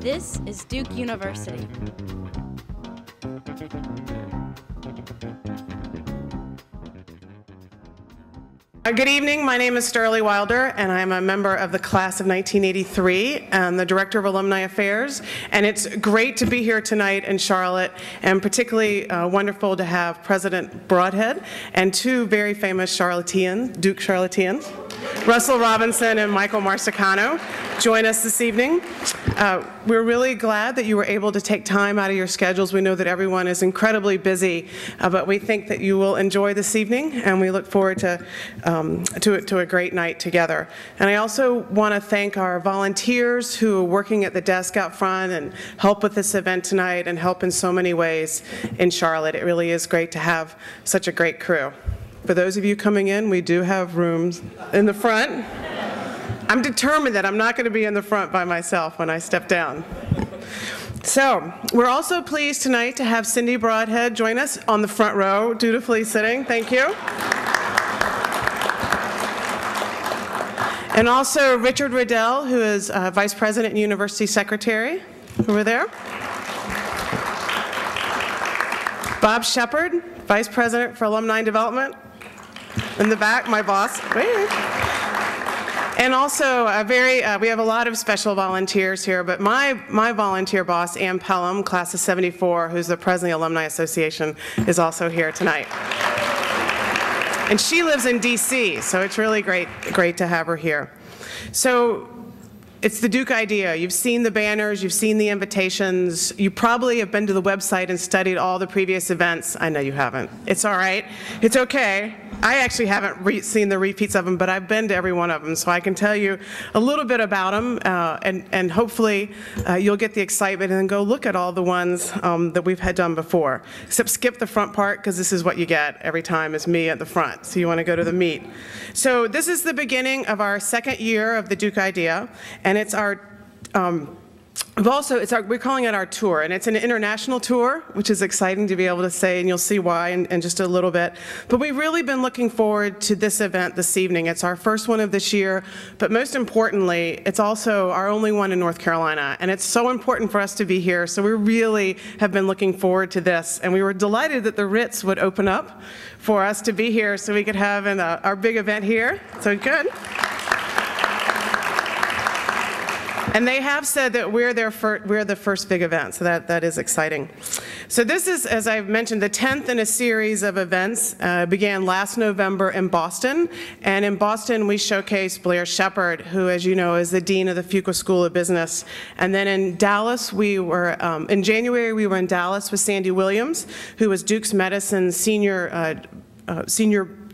This is Duke University. Good evening. My name is Sterling Wilder, and I'm a member of the class of 1983 and the Director of Alumni Affairs. And it's great to be here tonight in Charlotte, and particularly wonderful to have President Broadhead and two very famous Charlotteans, Duke Charlotteans, Russell Robinson and Michael Marsicano, join us this evening. We're really glad that you were able to take time out of your schedules. We know that everyone is incredibly busy, but we think that you will enjoy this evening, and we look forward to a great night together. And I also want to thank our volunteers who are working at the desk out front and help with this event tonight and help in so many ways in Charlotte. It really is great to have such a great crew. For those of you coming in, we do have rooms in the front. I'm determined that I'm not going to be in the front by myself when I step down. So, we're also pleased tonight to have Cindy Broadhead join us on the front row, dutifully sitting. Thank you. And also Richard Riddell, who is Vice President and University Secretary, over there. Bob Shepard, Vice President for Alumni Development. In the back, my boss. Wait. And also, we have a lot of special volunteers here, but my volunteer boss, Ann Pelham, class of 74, who's the president of the Alumni Association, is also here tonight. And she lives in DC, so it's really great to have her here. So, it's the Duke idea. You've seen the banners, you've seen the invitations, you probably have been to the website and studied all the previous events. I know you haven't. It's all right. It's okay. I actually haven't seen the repeats of them, but I've been to every one of them, so I can tell you a little bit about them, and hopefully you'll get the excitement and then go look at all the ones that we've had done before. Except skip the front part, because this is what you get every time is me at the front, so you want to go to the meat. So this is the beginning of our second year of the Duke Idea, and it's our we're calling it our tour, and it's an international tour, which is exciting to be able to say, and you'll see why in just a little bit. But we've really been looking forward to this event this evening. It's our first one of this year, but most importantly, it's also our only one in North Carolina, and it's so important for us to be here, so we really have been looking forward to this, and we were delighted that the Ritz would open up for us to be here so we could have our big event here, so good. And they have said that we're the first big event, so that is exciting. So this is, as I've mentioned, the 10th in a series of events. Began last November in Boston, and in Boston we showcased Blair Shepard, who, as you know, is the Dean of the Fuqua School of Business. And then in Dallas, in January we were in Dallas with Sandy Williams, who was Duke's Medicine senior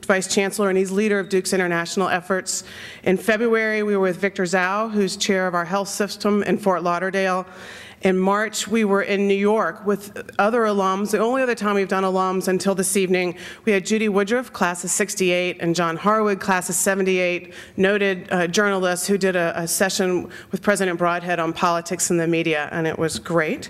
Vice Chancellor, and he's leader of Duke's international efforts. In February, we were with Victor Zhao, who's chair of our health system in Fort Lauderdale. In March, we were in New York with other alums. The only other time we've done alums until this evening, we had Judy Woodruff, class of 68, and John Harwood, class of 78, noted journalists who did a session with President Broadhead on politics and the media, and it was great.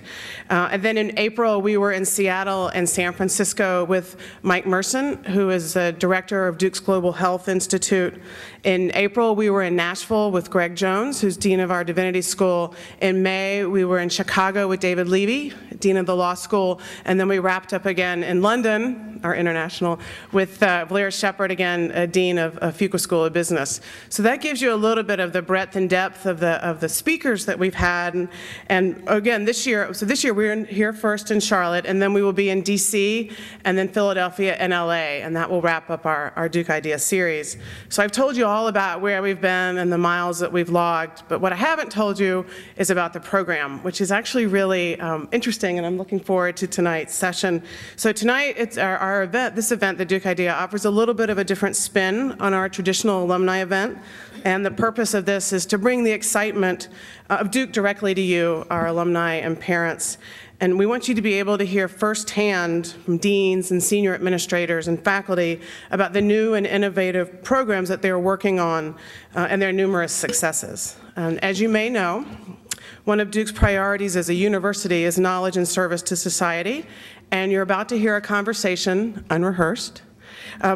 And then in April, we were in Seattle and San Francisco with Mike Merson, who is the director of Duke's Global Health Institute. In April, we were in Nashville with Greg Jones, who's dean of our Divinity School. In May, we were in Chicago with David Levy, dean of the law school, and then we wrapped up again in London, our international, with Blair Shepard again, dean of Fuqua School of Business. So that gives you a little bit of the breadth and depth of the speakers that we've had. And again, this year we're here first in Charlotte, and then we will be in DC, and then Philadelphia and LA, and that will wrap up our Duke Idea series. So I've told you all about where we've been and the miles that we've logged, but what I haven't told you is about the program, which is actually really interesting, and I'm looking forward to tonight's session. So tonight, it's our event. This event, the Duke Idea, offers a little bit of a different spin on our traditional alumni event, and the purpose of this is to bring the excitement of Duke directly to you, our alumni and parents. And we want you to be able to hear firsthand from deans and senior administrators and faculty about the new and innovative programs that they're working on and their numerous successes. And as you may know, one of Duke's priorities as a university is knowledge and service to society, and you're about to hear a conversation, unrehearsed,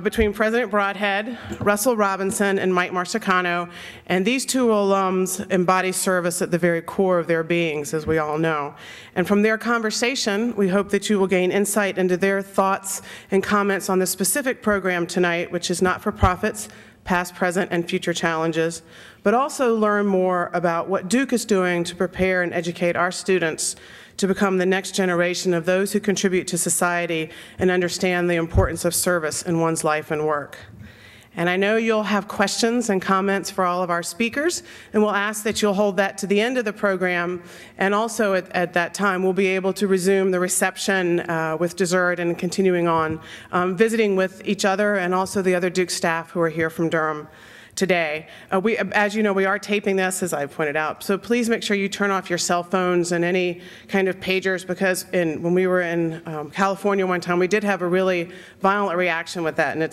between President Broadhead, Russell Robinson, and Mike Marsicano. And these two alums embody service at the very core of their beings, as we all know. And from their conversation, we hope that you will gain insight into their thoughts and comments on the specific program tonight, which is not-for-profits, past, present, and future challenges, but also learn more about what Duke is doing to prepare and educate our students to become the next generation of those who contribute to society and understand the importance of service in one's life and work. And I know you'll have questions and comments for all of our speakers, and we'll ask that you'll hold that to the end of the program, and also at that time we'll be able to resume the reception with dessert and continuing on, visiting with each other and also the other Duke staff who are here from Durham today. As you know, we are taping this, as I pointed out, so please make sure you turn off your cell phones and any kind of pagers, because when we were in California one time, we did have a really violent reaction with that, and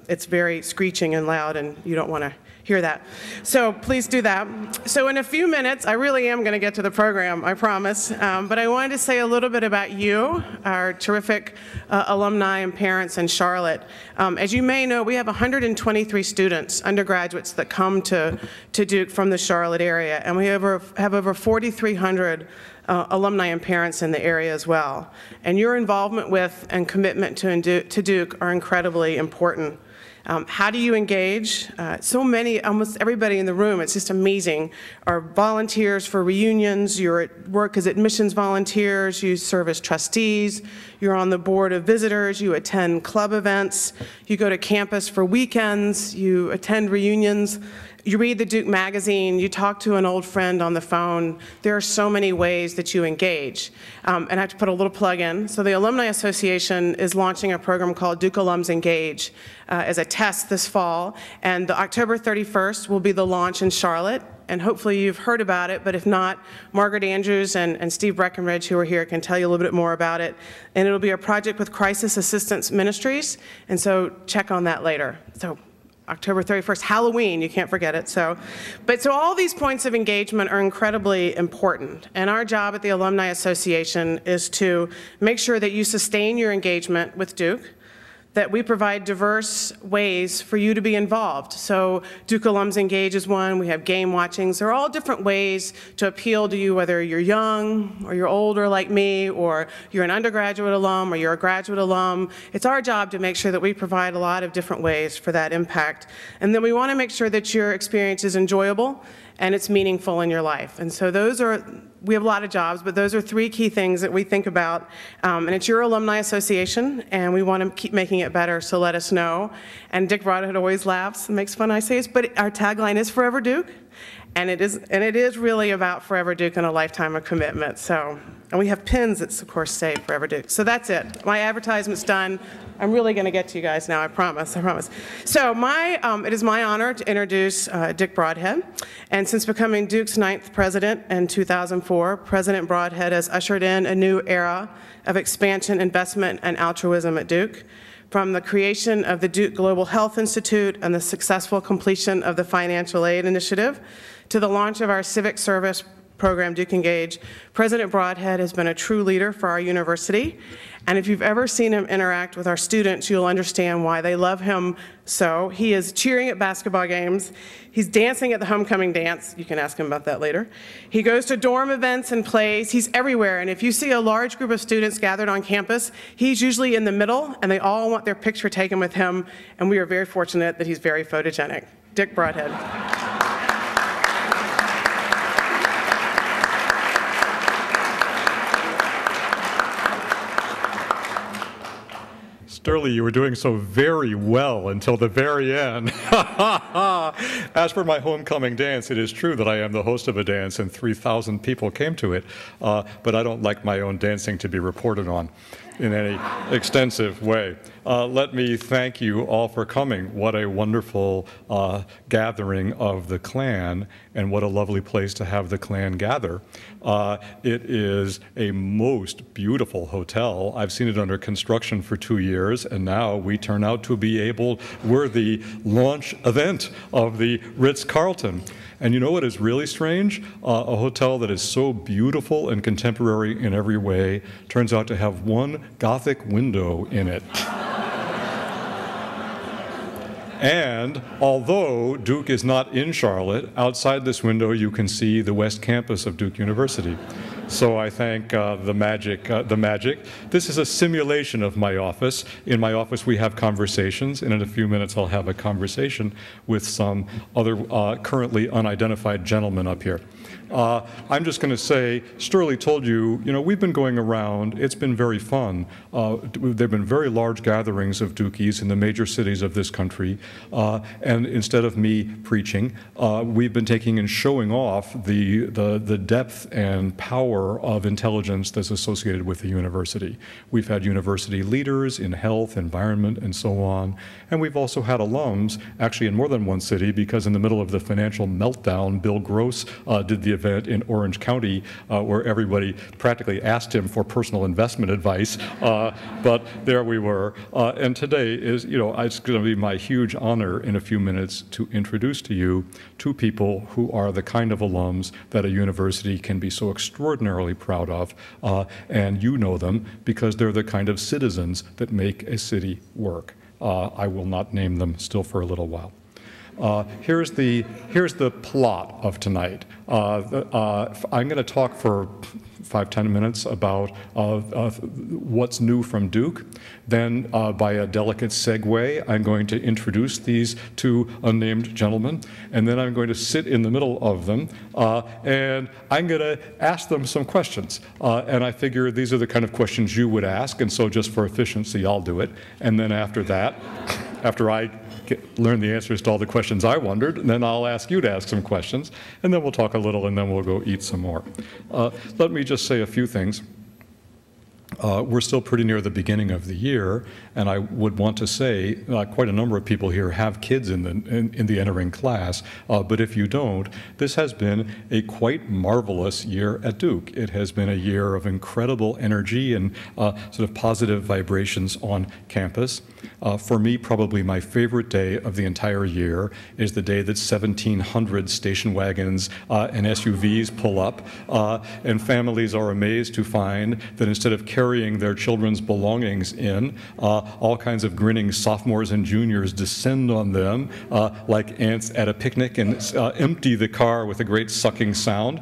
it's very screeching and loud, and you don't want to hear that. So please do that. So in a few minutes, I really am going to get to the program, I promise, but I wanted to say a little bit about you, our terrific alumni and parents in Charlotte. As you may know, we have 123 students, undergraduates, that come to Duke from the Charlotte area, and we have over 4,300 alumni and parents in the area as well. And your involvement with and commitment to Duke are incredibly important. How do you engage? So many, almost everybody in the room, it's just amazing, are volunteers for reunions, you're at work as admissions volunteers, you serve as trustees, you're on the board of visitors, you attend club events, you go to campus for weekends, you attend reunions, you read the Duke magazine, you talk to an old friend on the phone. There are so many ways that you engage. And I have to put a little plug in. So the Alumni Association is launching a program called Duke Alums Engage as a test this fall. And the October 31st will be the launch in Charlotte. And hopefully you've heard about it, but if not, Margaret Andrews and Steve Breckenridge, who are here, can tell you a little bit more about it. And it'll be a project with Crisis Assistance Ministries. And so check on that later. So October 31st, Halloween, you can't forget it. So all these points of engagement are incredibly important. And our job at the Alumni Association is to make sure that you sustain your engagement with Duke, that we provide diverse ways for you to be involved. So Duke Alums Engage is one, we have game watchings. They're all different ways to appeal to you, whether you're young or you're older like me, or you're an undergraduate alum or you're a graduate alum. It's our job to make sure that we provide a lot of different ways for that impact. And then we want to make sure that your experience is enjoyable and it's meaningful in your life. And so we have a lot of jobs, but those are three key things that we think about. And it's your alumni association, and we want to keep making it better, so let us know. And Dick Broadhead always laughs and makes fun I say it, but our tagline is Forever Duke. And it is really about Forever Duke and a lifetime of commitment. So, and we have pins that, of course, say Forever Duke. So that's it. My advertisement's done. I'm really going to get to you guys now, I promise, I promise. So it is my honor to introduce Dick Broadhead. And since becoming Duke's 9th president in 2004, President Broadhead has ushered in a new era of expansion, investment, and altruism at Duke. From the creation of the Duke Global Health Institute and the successful completion of the Financial Aid Initiative, to the launch of our civic service program, Duke Engage, President Broadhead has been a true leader for our university. And if you've ever seen him interact with our students, you'll understand why they love him so. He is cheering at basketball games. He's dancing at the homecoming dance. You can ask him about that later. He goes to dorm events and plays. He's everywhere. And if you see a large group of students gathered on campus, he's usually in the middle, and they all want their picture taken with him. And we are very fortunate that he's very photogenic. Dick Broadhead. Sterling, you were doing so very well until the very end. As for my homecoming dance, it is true that I am the host of a dance and 3,000 people came to it, but I don't like my own dancing to be reported on in any extensive way. Let me thank you all for coming. What a wonderful gathering of the Klan, and what a lovely place to have the Klan gather. It is a most beautiful hotel. I've seen it under construction for 2 years, and now we turn out to be we're the launch event of the Ritz-Carlton. And you know what is really strange? A hotel that is so beautiful and contemporary in every way turns out to have one Gothic window in it. And although Duke is not in Charlotte, outside this window you can see the West Campus of Duke University. So I thank the magic. This is a simulation of my office. In my office we have conversations, and in a few minutes I'll have a conversation with some other currently unidentified gentlemen up here. I'm just going to say, Sterling told you, we've been going around. It's been very fun. There have been very large gatherings of Dukies in the major cities of this country. And instead of me preaching, we've been taking and showing off the depth and power of intelligence that's associated with the university. We've had university leaders in health, environment, and so on. And we've also had alums, actually in more than one city, because in the middle of the financial meltdown, Bill Gross did the event in Orange County where everybody practically asked him for personal investment advice, but there we were. And today is, it's going to be my huge honor in a few minutes to introduce to you two people who are the kind of alums that a university can be so extraordinarily proud of, and you know them because they're the kind of citizens that make a city work. I will not name them still for a little while. Here's the plot of tonight. I'm going to talk for 5-10 minutes about what's new from Duke. Then, by a delicate segue, I'm going to introduce these two unnamed gentlemen, and then I'm going to sit in the middle of them, and I'm going to ask them some questions. And I figure these are the kind of questions you would ask, and so just for efficiency, I'll do it. And then after that, after I learn the answers to all the questions I wondered, and then I'll ask you to ask some questions, and then we'll talk a little, and then we'll go eat some more. Let me just say a few things. We're still pretty near the beginning of the year, and I would want to say quite a number of people here have kids in the entering class, but if you don't, this has been a quite marvelous year at Duke. It has been a year of incredible energy and sort of positive vibrations on campus. For me, probably my favorite day of the entire year is the day that 1,700 station wagons and SUVs pull up, and families are amazed to find that instead of carrying their children's belongings in, all kinds of grinning sophomores and juniors descend on them like ants at a picnic and empty the car with a great sucking sound,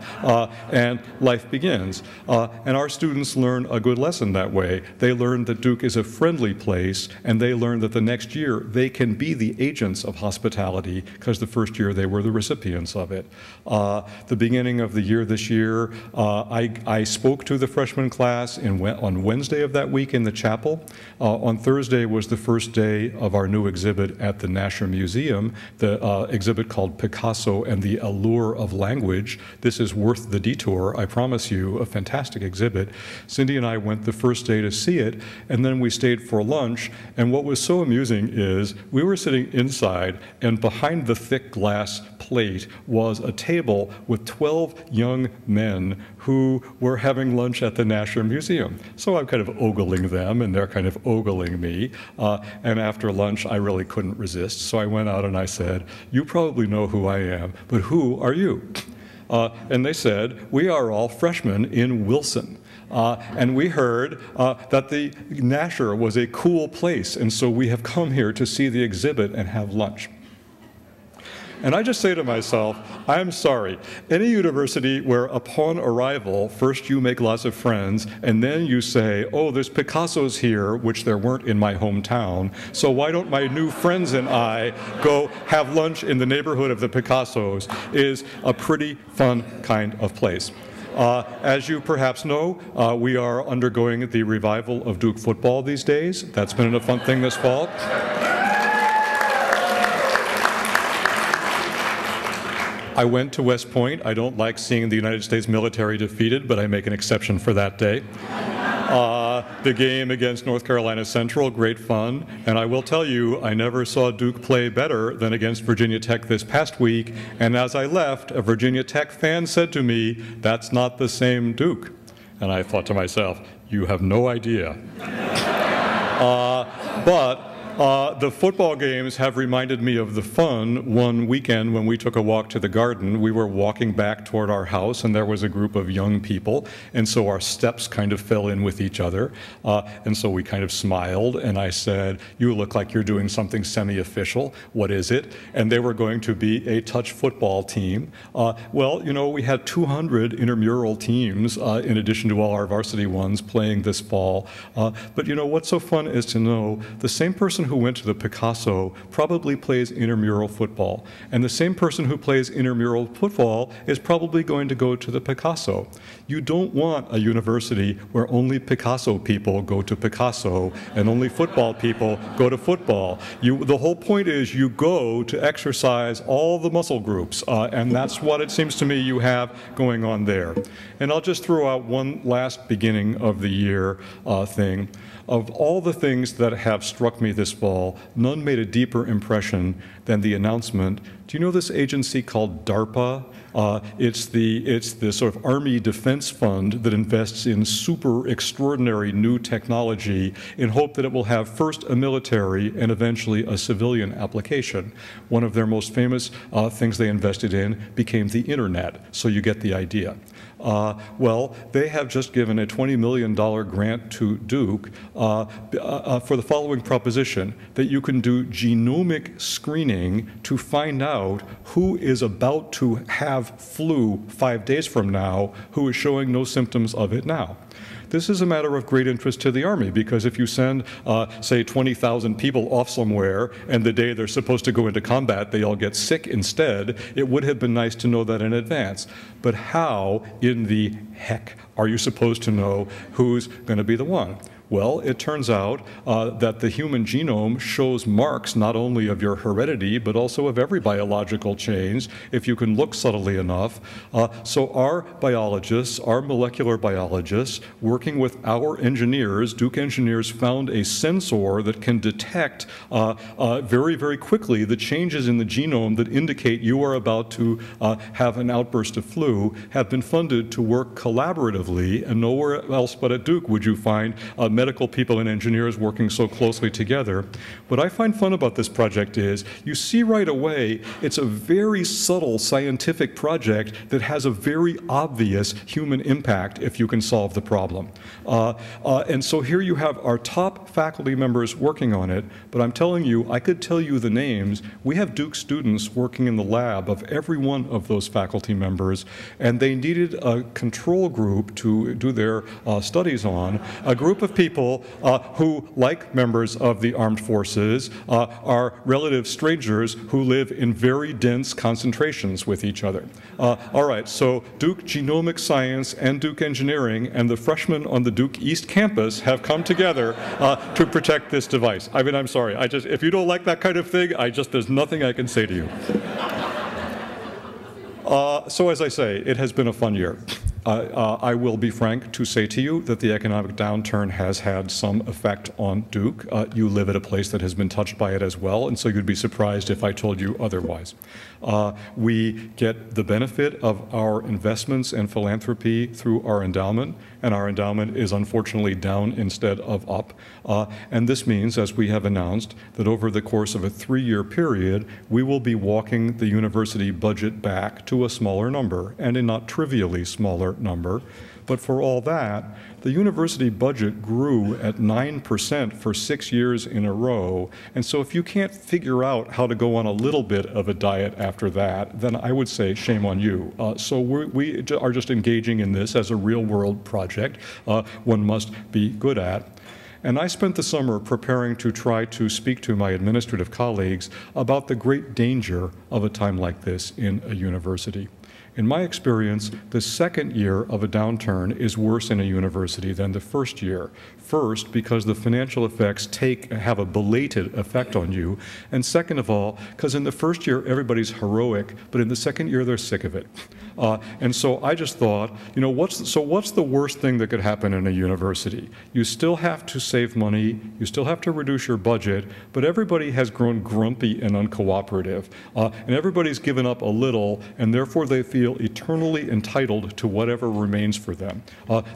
and life begins. And our students learn a good lesson that way. They learn that Duke is a friendly place, and they learn that the next year they can be the agents of hospitality because the first year they were the recipients of it. The beginning of the year this year, I spoke to the freshman class on Wednesday of that week in the chapel. On Thursday was the first day of our new exhibit at the Nasher Museum, the exhibit called Picasso and the Allure of Language. This is worth the detour, I promise you, a fantastic exhibit. Cindy and I went the first day to see it, and then we stayed for lunch, and what was so amusing is we were sitting inside, and behind the thick glass plate was a table with 12 young men who were having lunch at the Nasher Museum. So I'm kind of ogling them, and they're kind of ogling me. And after lunch, I really couldn't resist. So I went out and I said, "You probably know who I am, but who are you?" And they said, "We are all freshmen in Wilson." And we heard that the Nasher was a cool place, and so we have come here to see the exhibit and have lunch. And I just say to myself, I'm sorry, any university where upon arrival, first you make lots of friends, and then you say, oh, there's Picassos here, which there weren't in my hometown, so why don't my new friends and I go have lunch in the neighborhood of the Picassos, is a pretty fun kind of place. As you perhaps know, we are undergoing the revival of Duke football these days. That's been a fun thing this fall. I went to West Point. I don't like seeing the United States military defeated, but I make an exception for that day. The game against North Carolina Central, great fun. And I will tell you, I never saw Duke play better than against Virginia Tech this past week. And as I left, a Virginia Tech fan said to me, "That's not the same Duke." And I thought to myself, you have no idea. But The football games have reminded me of the fun one weekend when we took a walk to the garden. We were walking back toward our house, and there was a group of young people, and so our steps kind of fell in with each other. And so we kind of smiled, and I said, "You look like you're doing something semi-official. What is it?" And they were going to be a touch football team. Well, you know, we had 200 intramural teams in addition to all our varsity ones playing this fall. But you know, what's so fun is to know the same person who went to the Picasso probably plays intramural football, and the same person who plays intramural football is probably going to go to the Picasso. You don't want a university where only Picasso people go to Picasso and only football people go to football. The whole point is you go to exercise all the muscle groups, and that's what it seems to me you have going on there. And I'll just throw out one last beginning of the year thing. Of all the things that have struck me this fall, none made a deeper impression than the announcement. Do you know this agency called DARPA? It's the sort of Army Defense Fund that invests in super extraordinary new technology in hope that it will have first a military and eventually a civilian application. One of their most famous things they invested in became the internet, so you get the idea. Well, they have just given a $20 million grant to Duke for the following proposition, that you can do genomic screening to find out who is about to have flu 5 days from now, who is showing no symptoms of it now. This is a matter of great interest to the Army, because if you send, say, 20,000 people off somewhere, and the day they're supposed to go into combat, they all get sick instead, it would have been nice to know that in advance. But how in the heck are you supposed to know who's going to be the one? Well, it turns out that the human genome shows marks not only of your heredity, but also of every biological change, if you can look subtly enough. So our biologists, our molecular biologists, working with our engineers, Duke engineers, found a sensor that can detect very, very quickly the changes in the genome that indicate you are about to have an outburst of flu, have been funded to work collaboratively, and nowhere else but at Duke would you find medical people and engineers working so closely together. What I find fun about this project is you see right away it's a very subtle scientific project that has a very obvious human impact if you can solve the problem. And so here you have our top faculty members working on it, but I'm telling you, I could tell you the names. We have Duke students working in the lab of every one of those faculty members, and they needed a control group to do their studies on, a group of people who, like members of the armed forces, are relative strangers who live in very dense concentrations with each other. All right, so Duke Genomic Science and Duke Engineering and the freshmen on the Duke East campus have come together to protect this device. I mean, I'm sorry, if you don't like that kind of thing, there's nothing I can say to you. So as I say, it has been a fun year. I will be frank to say to you that the economic downturn has had some effect on Duke. You live at a place that has been touched by it as well, and so you'd be surprised if I told you otherwise. We get the benefit of our investments and philanthropy through our endowment, and our endowment is unfortunately down instead of up. And this means, as we have announced, that over the course of a 3-year period, we will be walking the university budget back to a smaller number, and a not trivially smaller number. But for all that, the university budget grew at 9% for 6 years in a row. And so if you can't figure out how to go on a little bit of a diet after that, then I would say shame on you. So we are just engaging in this as a real-world project one must be good at. And I spent the summer preparing to try to speak to my administrative colleagues about the great danger of a time like this in a university. In my experience, the second year of a downturn is worse in a university than the first year. First, because the financial effects have a belated effect on you. And second of all, because in the first year, everybody's heroic, but in the second year, they're sick of it. And so I just thought, you know, what's the worst thing that could happen in a university? You still have to save money, you still have to reduce your budget, but everybody has grown grumpy and uncooperative, and everybody's given up a little, and therefore they feel eternally entitled to whatever remains for them.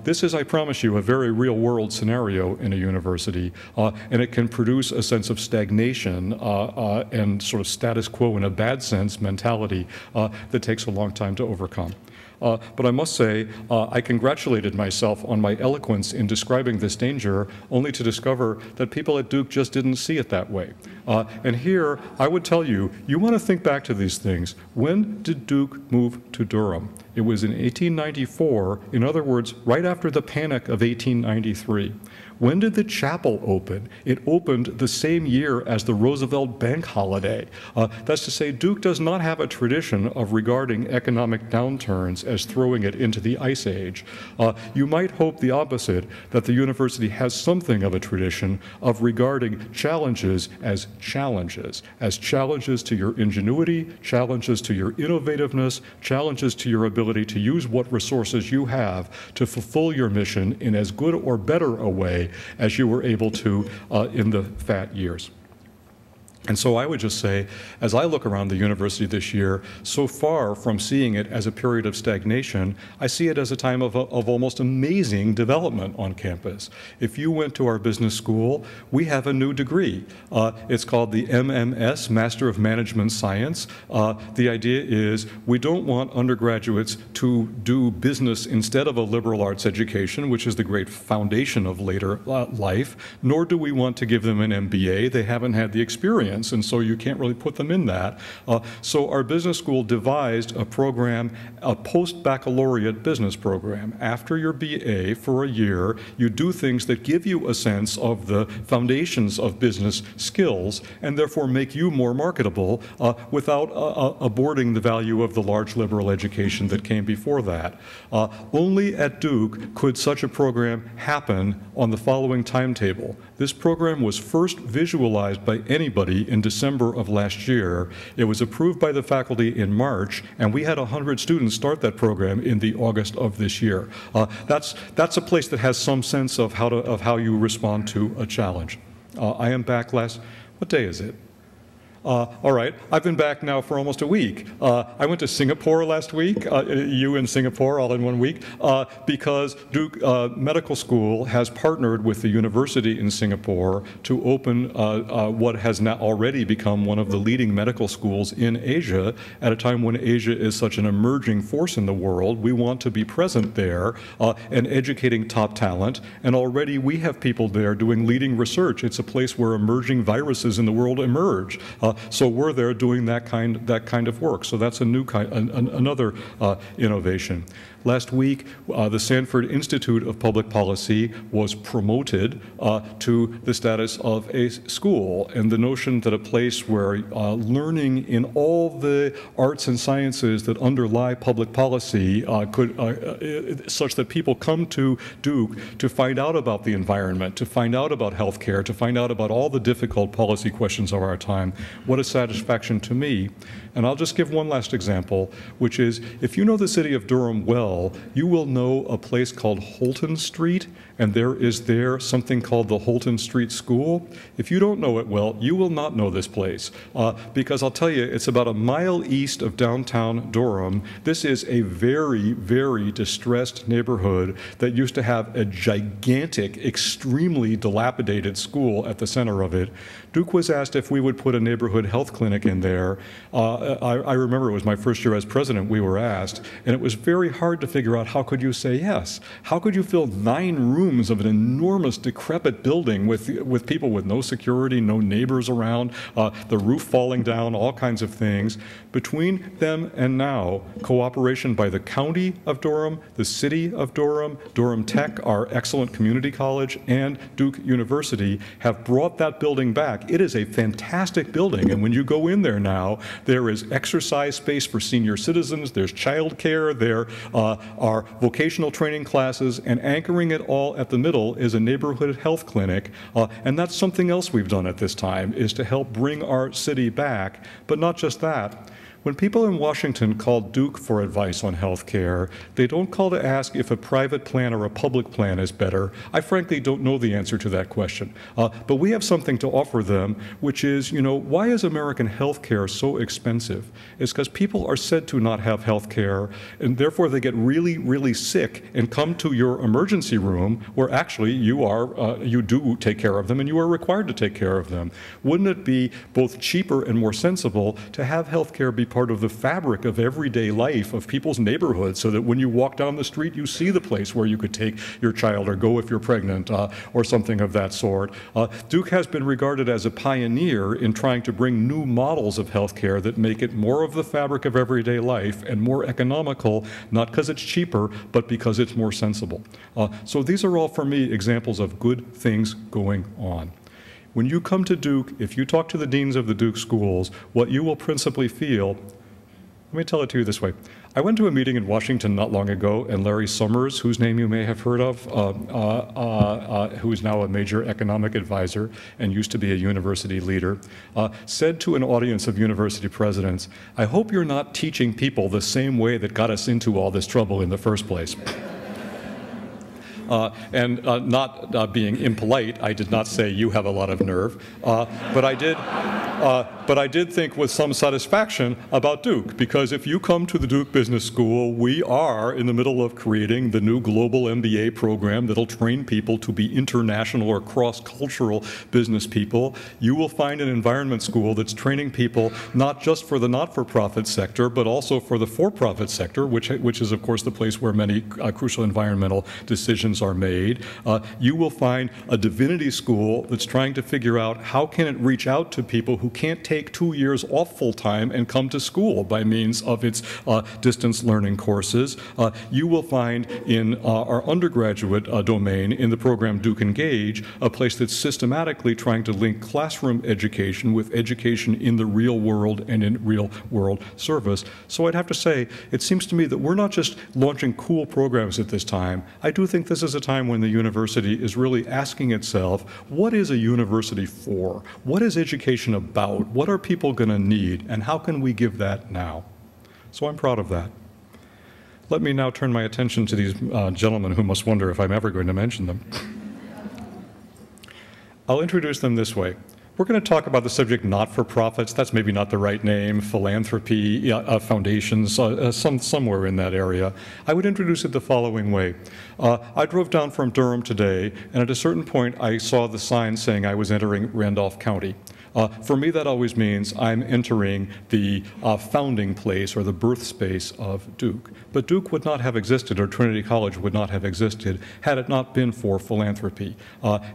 This is, I promise you, a very real-world scenario in a university, and it can produce a sense of stagnation and sort of status quo in a bad sense mentality that takes a long time to overcome. But I must say, I congratulated myself on my eloquence in describing this danger, only to discover that people at Duke just didn't see it that way. And here, I would tell you, you want to think back to these things. When did Duke move to Durham? It was in 1894, in other words, right after the Panic of 1893. When did the chapel open? It opened the same year as the Roosevelt Bank holiday. That's to say, Duke does not have a tradition of regarding economic downturns as throwing it into the ice age. You might hope the opposite, that the university has something of a tradition of regarding challenges as challenges to your ingenuity, challenges to your innovativeness, challenges to your ability to use what resources you have to fulfill your mission in as good or better a way as you were able to in the fat years. And so I would just say, as I look around the university this year, so far from seeing it as a period of stagnation, I see it as a time of almost amazing development on campus. If you went to our business school, we have a new degree. It's called the MMS, Master of Management Science. The idea is we don't want undergraduates to do business instead of a liberal arts education, which is the great foundation of later life, nor do we want to give them an MBA. They haven't had the experience, and so you can't really put them in that. So our business school devised a program, a post-baccalaureate business program. After your BA for a year, you do things that give you a sense of the foundations of business skills and therefore make you more marketable without aborting the value of the large liberal education that came before that. Only at Duke could such a program happen on the following timetable. This program was first visualized by anybody in December of last year. It was approved by the faculty in March, and we had 100 students start that program in the August of this year. That's a place that has some sense of how you respond to a challenge. I am back what day is it? All right, I've been back now for almost a week. I went to Singapore last week, you in Singapore all in 1 week, because Duke Medical School has partnered with the university in Singapore to open what has now already become one of the leading medical schools in Asia at a time when Asia is such an emerging force in the world. We want to be present there and educating top talent, and already we have people there doing leading research. It's a place where emerging viruses in the world emerge. So we're there doing that kind of work. So that's a new another innovation. Last week, the Sanford Institute of Public Policy was promoted to the status of a school, and the notion that a place where learning in all the arts and sciences that underlie public policy such that people come to Duke to find out about the environment, to find out about healthcare, to find out about all the difficult policy questions of our time. What a satisfaction to me. And I'll just give one last example, which is if you know the city of Durham well, you will know a place called Holton Street, and there is something called the Holton Street School. If you don't know it well, you will not know this place, because I'll tell you, it's about a mile east of downtown Durham. This is a very, very distressed neighborhood that used to have a gigantic, extremely dilapidated school at the center of it. Duke was asked if we would put a neighborhood health clinic in there. I remember it was my first year as president, we were asked, and it was very hard to figure out how could you say yes. How could you fill 9 rooms of an enormous decrepit building with people with no security, no neighbors around, the roof falling down, all kinds of things. Between them and now, cooperation by the county of Durham, the city of Durham, Durham Tech, our excellent community college, and Duke University have brought that building back. It is a fantastic building, and when you go in there now, there is exercise space for senior citizens, there's child care, there are vocational training classes, and anchoring it all at the middle is a neighborhood health clinic, and that's something else we've done at this time, is to help bring our city back. But not just that. When people in Washington call Duke for advice on health care, they don't call to ask if a private plan or a public plan is better. I frankly don't know the answer to that question. But we have something to offer them, which is, why is American health care so expensive? It's because people are said to not have health care, and therefore they get really, really sick and come to your emergency room where actually you do take care of them and you are required to take care of them. Wouldn't it be both cheaper and more sensible to have health care be part of the fabric of everyday life of people's neighborhoods, so that when you walk down the street, you see the place where you could take your child or go if you're pregnant or something of that sort. Duke has been regarded as a pioneer in trying to bring new models of health care that make it more of the fabric of everyday life and more economical, not because it's cheaper, but because it's more sensible. So these are all, for me, examples of good things going on. When you come to Duke, if you talk to the deans of the Duke schools, what you will principally feel, let me tell it to you this way. I went to a meeting in Washington not long ago, and Larry Summers, whose name you may have heard of, who is now a major economic advisor and used to be a university leader, said to an audience of university presidents, "I hope you're not teaching people the same way that got us into all this trouble in the first place." Not being impolite, I did not say you have a lot of nerve, but I did think with some satisfaction about Duke, because if you come to the Duke Business School, we are in the middle of creating the new global MBA program that'll train people to be international or cross-cultural business people. You will find an environment school that's training people not just for the not-for-profit sector, but also for the for-profit sector, which is, of course, the place where many crucial environmental decisions are made. You will find a divinity school that's trying to figure out how can it reach out to people who can't take 2 years off full-time and come to school by means of its distance learning courses. You will find in our undergraduate domain in the program Duke Engage a place that's systematically trying to link classroom education with education in the real world and in real world service. So I'd have to say, it seems to me that we're not just launching cool programs at this time. I do think this is a time when the university is really asking itself, what is a university for? What is education about? What are people going to need? And how can we give that now? So I'm proud of that. Let me now turn my attention to these gentlemen who must wonder if I'm ever going to mention them. I'll introduce them this way. We're going to talk about the subject not-for-profits. That's maybe not the right name. Philanthropy, foundations, somewhere in that area. I would introduce it the following way. I drove down from Durham today, and at a certain point I saw the sign saying I was entering Randolph County. For me, that always means I'm entering the founding place or the birthspace of Duke. But Duke would not have existed, or Trinity College would not have existed, had it not been for philanthropy.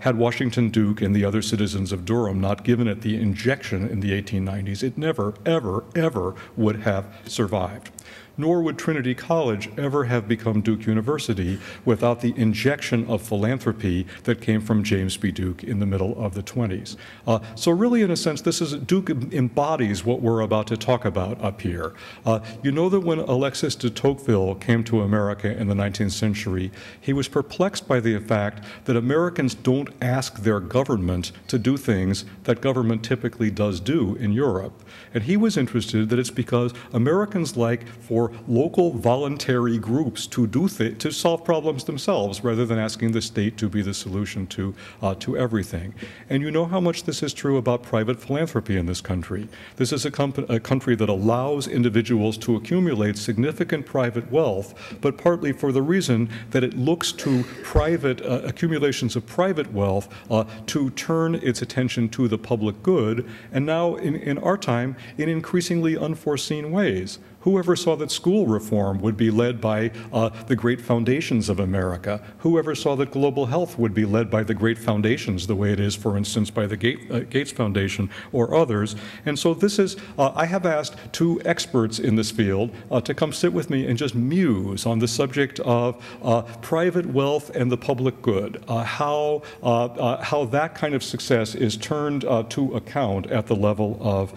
Had Washington Duke and the other citizens of Durham not given it the injection in the 1890s, it never, ever, ever would have survived. Nor would Trinity College ever have become Duke University without the injection of philanthropy that came from James B. Duke in the middle of the 20s. So really, in a sense, Duke embodies what we're about to talk about up here. You know that when Alexis de Tocqueville came to America in the 19th century, he was perplexed by the fact that Americans don't ask their government to do things that government typically does do in Europe. And he was interested that it's because Americans like for local voluntary groups to to solve problems themselves rather than asking the state to be the solution to everything. And you know how much this is true about private philanthropy in this country. This is a country that allows individuals to accumulate significant private wealth, but partly for the reason that it looks to private accumulations of private wealth to turn its attention to the public good, and now in our time in increasingly unforeseen ways. Whoever saw that school reform would be led by the great foundations of America? Whoever saw that global health would be led by the great foundations, the way it is, for instance, by the Gates Foundation or others? And so this is, I have asked two experts in this field to come sit with me and just muse on the subject of private wealth and the public good, how that kind of success is turned to account at the level of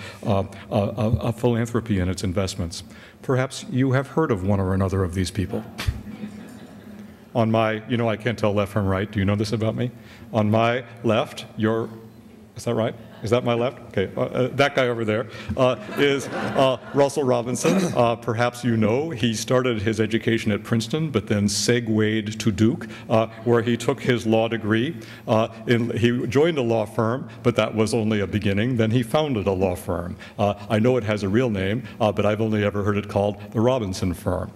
philanthropy and its investments. Perhaps you have heard of one or another of these people. On my, I can't tell left from right. Do you know this about me? On my left, is that right? Is that my left? Okay, that guy over there is Russell Robinson. Perhaps you know he started his education at Princeton, but then segued to Duke, where he took his law degree. He joined a law firm, but that was only a beginning. Then he founded a law firm. I know it has a real name, but I've only ever heard it called the Robinson Firm.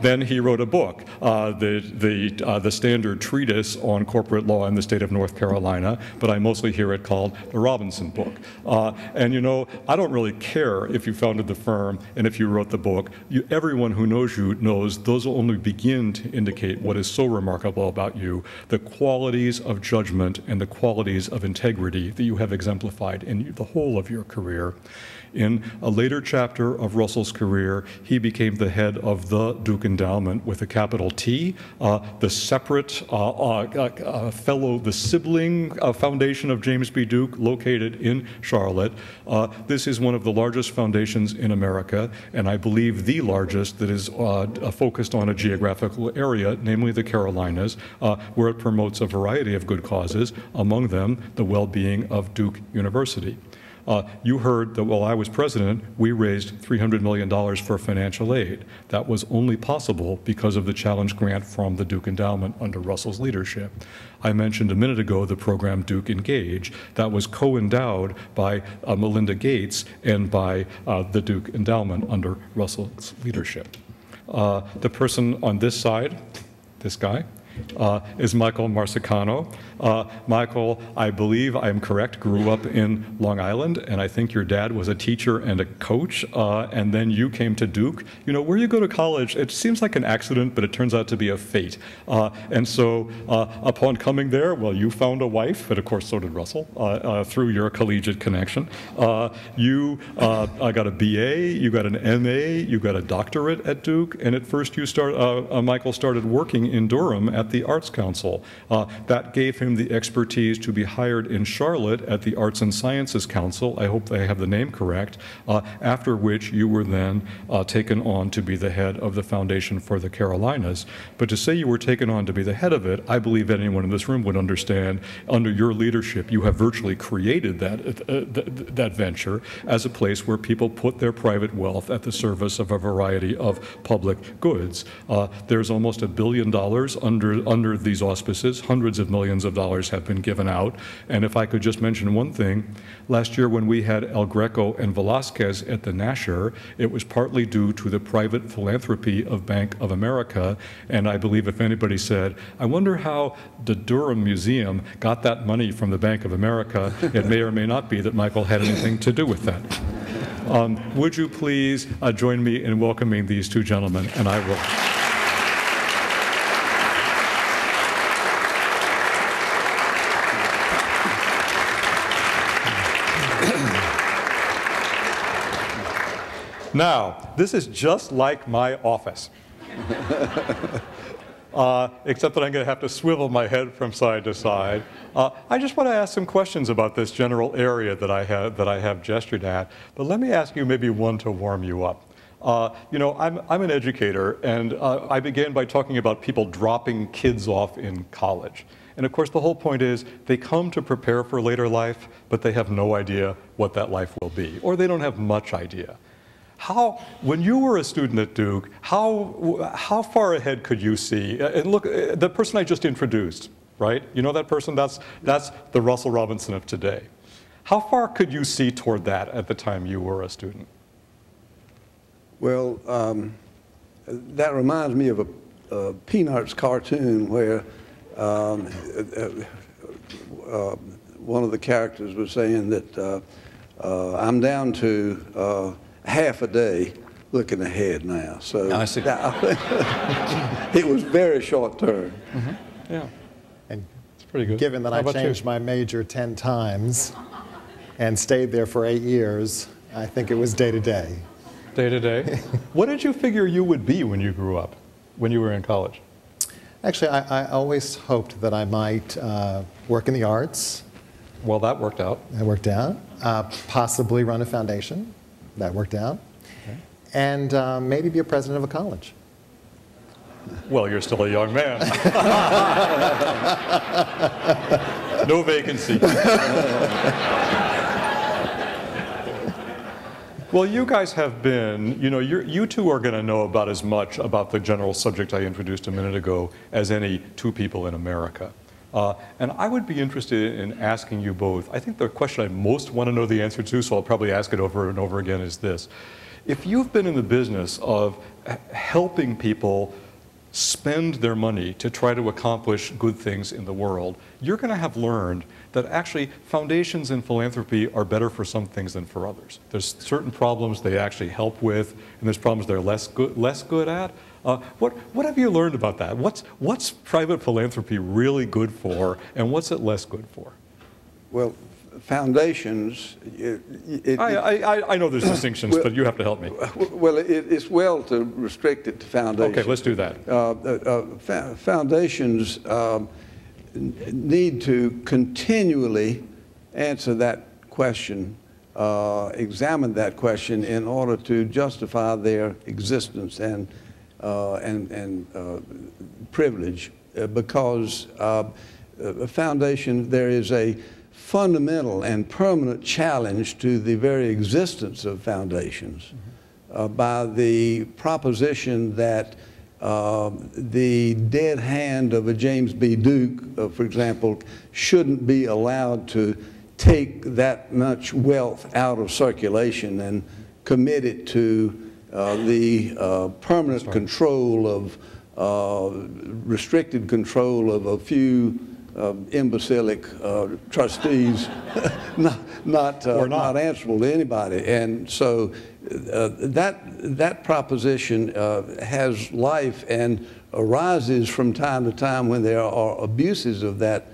Then he wrote a book, the standard treatise on corporate law in the state of North Carolina, but I mostly hear it called the Robinson book. And you know, I don't really care if you founded the firm and if you wrote the book. Everyone who knows you knows those will only begin to indicate what is so remarkable about you, the qualities of judgment and the qualities of integrity that you have exemplified in the whole of your career. In a later chapter of Russell's career, he became the head of the Duke Endowment with a capital T, the separate fellow, the sibling foundation of James B. Duke, located in Charlotte. This is one of the largest foundations in America, and I believe the largest that is focused on a geographical area, namely the Carolinas, where it promotes a variety of good causes, among them the well-being of Duke University. You heard that while I was president, we raised $300 million for financial aid. That was only possible because of the challenge grant from the Duke Endowment under Russell's leadership. I mentioned a minute ago the program Duke Engage. That was co-endowed by Melinda Gates and by the Duke Endowment under Russell's leadership. The person on this side, this guy, is Michael Marsicano. Michael, I believe I'm correct, grew up in Long Island, and I think your dad was a teacher and a coach, and then you came to Duke. You know, where you go to college, it seems like an accident, but it turns out to be a fate. And so upon coming there, well, you found a wife, but of course so did Russell, through your collegiate connection. You got a BA, you got an MA, you got a doctorate at Duke, and at first you Michael started working in Durham at the Arts Council. That gave him the expertise to be hired in Charlotte at the Arts and Sciences Council. I hope I have the name correct. After which you were then taken on to be the head of the Foundation for the Carolinas. But to say you were taken on to be the head of it, I believe anyone in this room would understand, under your leadership, you have virtually created that venture as a place where people put their private wealth at the service of a variety of public goods. There's almost $1 billion under these auspices. Hundreds of millions of dollars have been given out. And if I could just mention one thing, last year when we had El Greco and Velasquez at the Nasher, it was partly due to the private philanthropy of Bank of America. And I believe if anybody said, I wonder how the Durham Museum got that money from the Bank of America, it may or may not be that Michael had anything to do with that. Would you please join me in welcoming these two gentlemen, and I will. Now, this is just like my office, except that I'm going to have to swivel my head from side to side. I just want to ask some questions about this general area that I have gestured at, but let me ask you maybe one to warm you up. You know, I'm an educator, and I began by talking about people dropping kids off in college. And of course, the whole point is they come to prepare for later life, but they have no idea what that life will be, or they don't have much idea. When you were a student at Duke, how far ahead could you see? And look, the person I just introduced, right? You know that person? That's the Russell Robinson of today. How far could you see toward that at the time you were a student? Well, that reminds me of a Peanuts cartoon where one of the characters was saying that I'm down to half a day looking ahead now. So I see. It was very short term. Mm-hmm. Yeah. And it's pretty good. Given that I changed my major 10 times and stayed there for 8 years, I think it was day to day. Day to day. What did you figure you would be when you grew up, when you were in college? Actually, I always hoped that I might work in the arts. Well, that worked out. That worked out. Possibly run a foundation. That worked out. Okay. And maybe be a president of a college. Well, you're still a young man. No vacancy. Well, you guys have been, you two are going to know about as much about the general subject I introduced a minute ago as any two people in America. And I would be interested in asking you both, I think the question I most want to know the answer to, so I'll probably ask it over and over again, is this. If you've been in the business of helping people spend their money to try to accomplish good things in the world, you're going to have learned that actually foundations and philanthropy are better for some things than for others. There's certain problems they actually help with, and there's problems they're less good at. What have you learned about that? What's private philanthropy really good for, and what's it less good for? Well, foundations. I know there's distinctions, but you have to help me. Well, it's well to restrict it to foundations. Okay, let's do that. Foundations need to continually answer that question, examine that question in order to justify their existence and privilege, because a foundation, there is a fundamental and permanent challenge to the very existence of foundations by the proposition that the dead hand of a James B. Duke, for example, shouldn't be allowed to take that much wealth out of circulation and commit it to the permanent control of, restricted control of a few imbecilic trustees, not answerable to anybody. And so that proposition has life and arises from time to time when there are abuses of that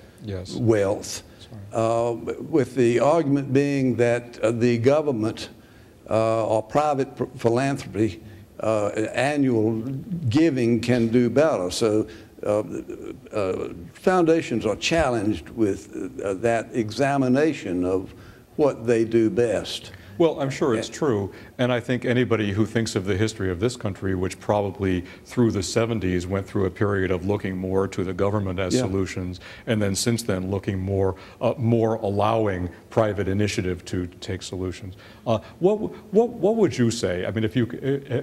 wealth, with the argument being that the government or private philanthropy, annual giving can do better. So foundations are challenged with that examination of what they do best. Well, I'm sure it's true, and I think anybody who thinks of the history of this country, which probably through the 70s went through a period of looking more to the government as solutions, and then since then looking more allowing private initiative to take solutions. What would you say? I mean, if you,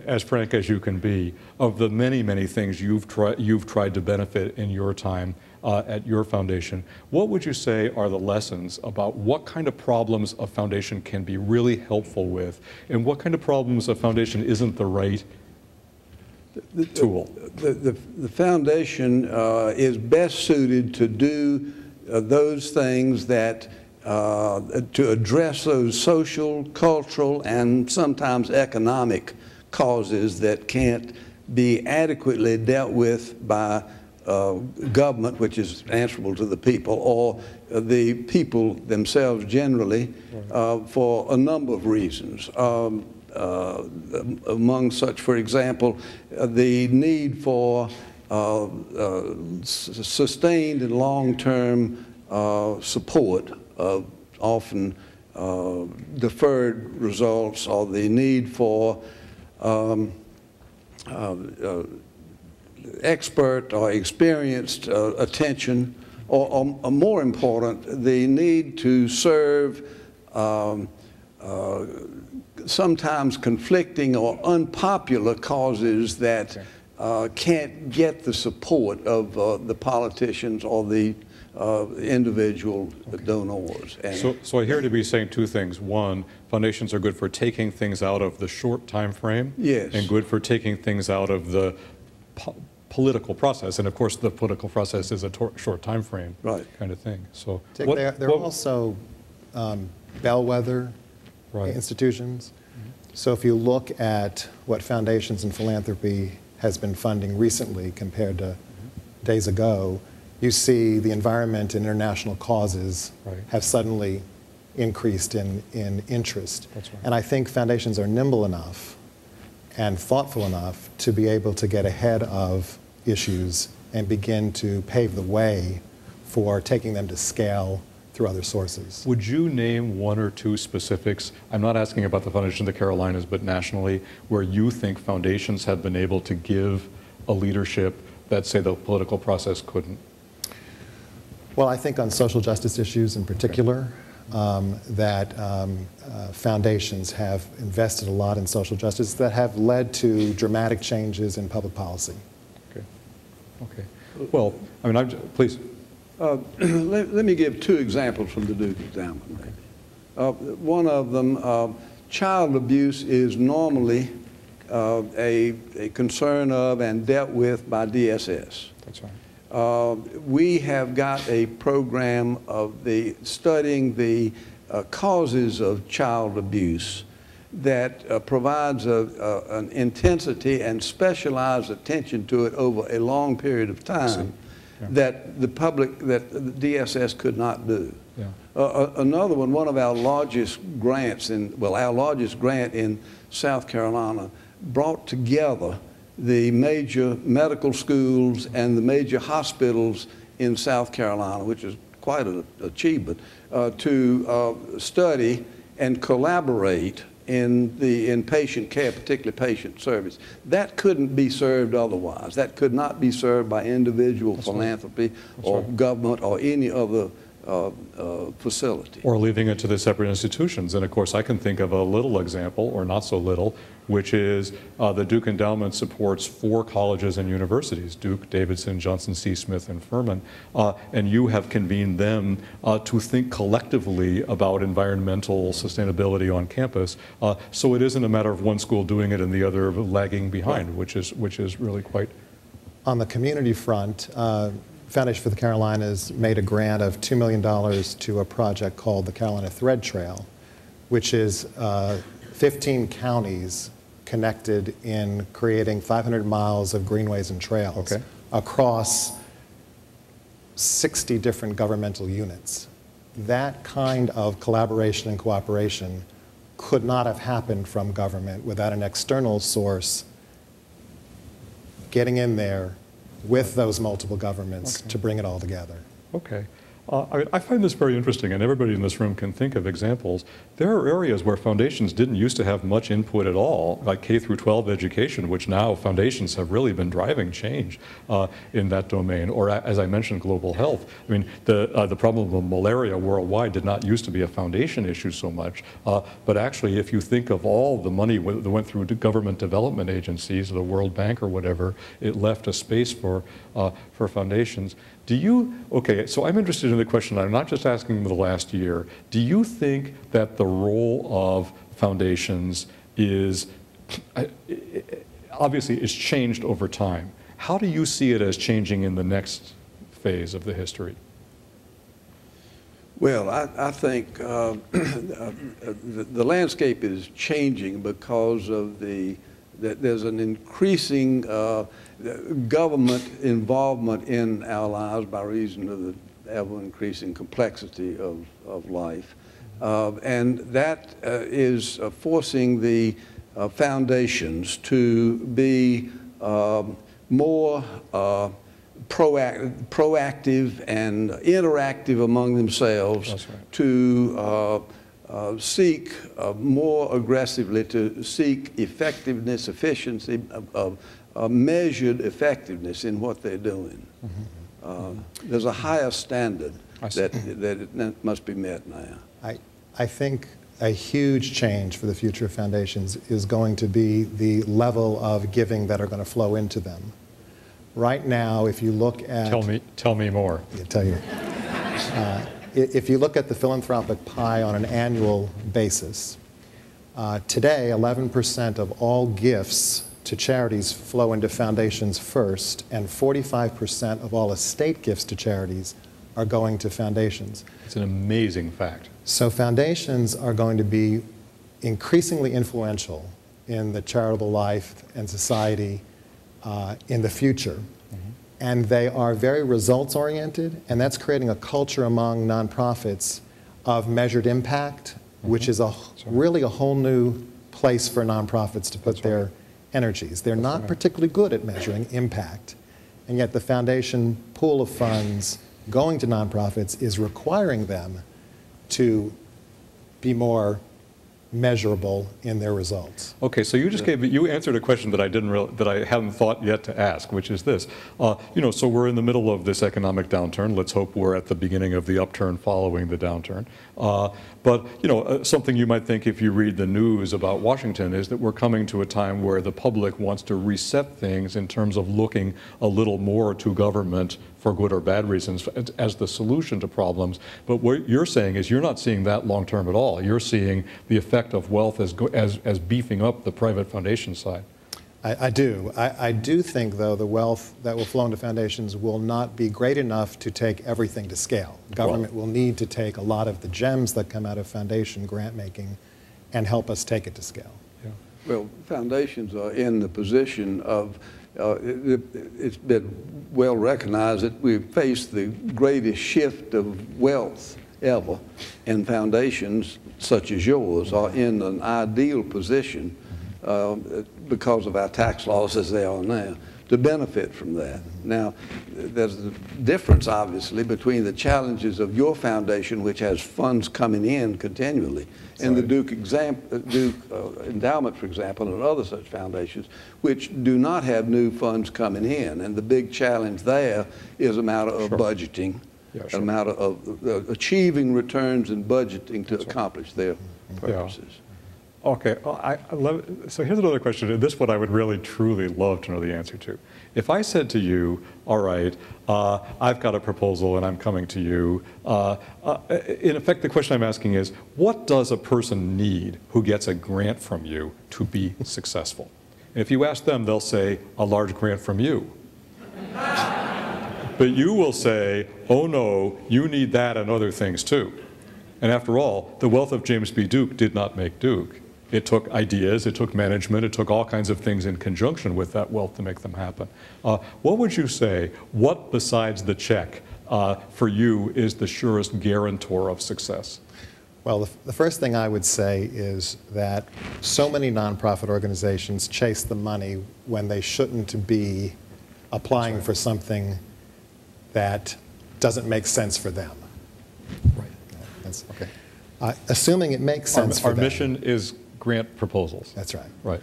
as frank as you can be, of the many things you've tried to benefit in your time at your foundation, what would you say are the lessons about what kind of problems a foundation can be really helpful with, and what kind of problems a foundation isn't the right tool? The foundation is best suited to do those things that, to address those social, cultural, and sometimes economic causes that can't be adequately dealt with by government, which is answerable to the people, or the people themselves generally, for a number of reasons. Among such, for example, the need for sustained and long-term support of often deferred results, or the need for expert or experienced attention, or more important, the need to serve sometimes conflicting or unpopular causes that can't get the support of the politicians or the individual donors. And so I hear you be saying two things. One, foundations are good for taking things out of the short time frame, and good for taking things out of the political process, and of course the political process is a short time frame kind of thing. So they're also bellwether institutions. So if you look at what foundations and philanthropy has been funding recently compared to days ago, you see the environment and international causes have suddenly increased in interest. And I think foundations are nimble enough and thoughtful enough to be able to get ahead of issues and begin to pave the way for taking them to scale through other sources. Would you name one or two specifics? I'm not asking about the Foundation of the Carolinas, but nationally, where you think foundations have been able to give a leadership that, say, the political process couldn't? Well, I think on social justice issues in particular, foundations have invested a lot in social justice that have led to dramatic changes in public policy. Okay. Okay. Well, I mean, please. Let me give two examples from the Duke example. One of them, child abuse is normally a concern of and dealt with by DSS. That's right. We have got a program of studying the causes of child abuse that provides an intensity and specialized attention to it over a long period of time that the DSS could not do. Yeah. Another one of our largest grants our largest grant in South Carolina brought together the major medical schools and the major hospitals in South Carolina, which is quite an achievement, to study and collaborate in patient care, particularly patient service. That couldn't be served otherwise. That could not be served by individual philanthropy or government or any other facility. Or leaving it to the separate institutions. And of course, I can think of a little example, or not so little, which is the Duke Endowment supports 4 colleges and universities, Duke, Davidson, Johnson C. Smith, and Furman. And you have convened them to think collectively about environmental sustainability on campus. So it isn't a matter of one school doing it and the other lagging behind, which is really quite... On the community front, Foundation for the Carolinas made a grant of $2 million to a project called the Carolina Thread Trail, which is 15 counties connected in creating 500 miles of greenways and trails across 60 different governmental units. That kind of collaboration and cooperation could not have happened from government without an external source getting in there with those multiple governments to bring it all together. Okay. I find this very interesting, and everybody in this room can think of examples. There are areas where foundations didn't used to have much input at all, like K through 12 education, which now foundations have really been driving change in that domain. Or, as I mentioned, global health. I mean, the problem of malaria worldwide did not used to be a foundation issue so much, but actually, if you think of all the money that went through government development agencies, the World Bank or whatever, it left a space for foundations. Okay, so I'm interested in the question, I'm not just asking the last year, do you think that the role of foundations is, obviously it's changed over time. How do you see it as changing in the next phase of the history? Well, I think the landscape is changing because of there's an increasing government involvement in our lives by reason of the ever-increasing complexity of life. And that is forcing the foundations to be more proactive and interactive among themselves to seek more aggressively, to seek effectiveness, efficiency, measured effectiveness in what they're doing. There's a higher standard that must be met now. I think a huge change for the future of foundations is going to be the level of giving that are going to flow into them. Right now, if you look at... Tell me more. I'll tell you. If you look at the philanthropic pie on an annual basis, today 11% of all gifts to charities flow into foundations first, and 45% of all estate gifts to charities are going to foundations. It's an amazing fact. So foundations are going to be increasingly influential in the charitable life and society in the future. And they are very results-oriented, and that's creating a culture among nonprofits of measured impact, which is really a whole new place for nonprofits to put their energies. They're not particularly good at measuring impact, and yet the foundation pool of funds going to nonprofits is requiring them to be more measurable in their results. Okay, so you answered a question that I hadn't thought yet to ask, which is this. So we're in the middle of this economic downturn. Let's hope we're at the beginning of the upturn following the downturn. But something you might think if you read the news about Washington is that we're coming to a time where the public wants to reset things in terms of looking a little more to government for good or bad reasons as the solution to problems. But what you're saying is you're not seeing that long term at all. You're seeing the effect of wealth as beefing up the private foundation side. I do. I do think, though, the wealth that will flow into foundations will not be great enough to take everything to scale. Government will need to take a lot of the gems that come out of foundation grant making and help us take it to scale. Yeah. Well, foundations are in the position of, it's been well recognized that we've faced the greatest shift of wealth ever, and foundations such as yours are in an ideal position because of our tax laws as they are now, to benefit from that. Now, there's a difference, obviously, between the challenges of your foundation, which has funds coming in continually, and the Duke Endowment, for example, and other such foundations, which do not have new funds coming in. And the big challenge there is a matter of budgeting, a matter of achieving returns and budgeting to accomplish their purposes. Yeah. Okay, so here's another question, and this one I would really, truly love to know the answer to. If I said to you, all right, I've got a proposal and I'm coming to you, in effect the question I'm asking is, what does a person need who gets a grant from you to be successful? And if you ask them, they'll say, a large grant from you. But you will say, oh no, you need that and other things too. And after all, the wealth of James B. Duke did not make Duke. It took ideas, it took management, it took all kinds of things in conjunction with that wealth to make them happen. What would you say, what besides the check for you is the surest guarantor of success? Well, the first thing I would say is that so many nonprofit organizations chase the money when they shouldn't be applying for something that doesn't make sense for them. Right. That's okay. Assuming it makes sense for them. Our mission is grant proposals. That's right. Right.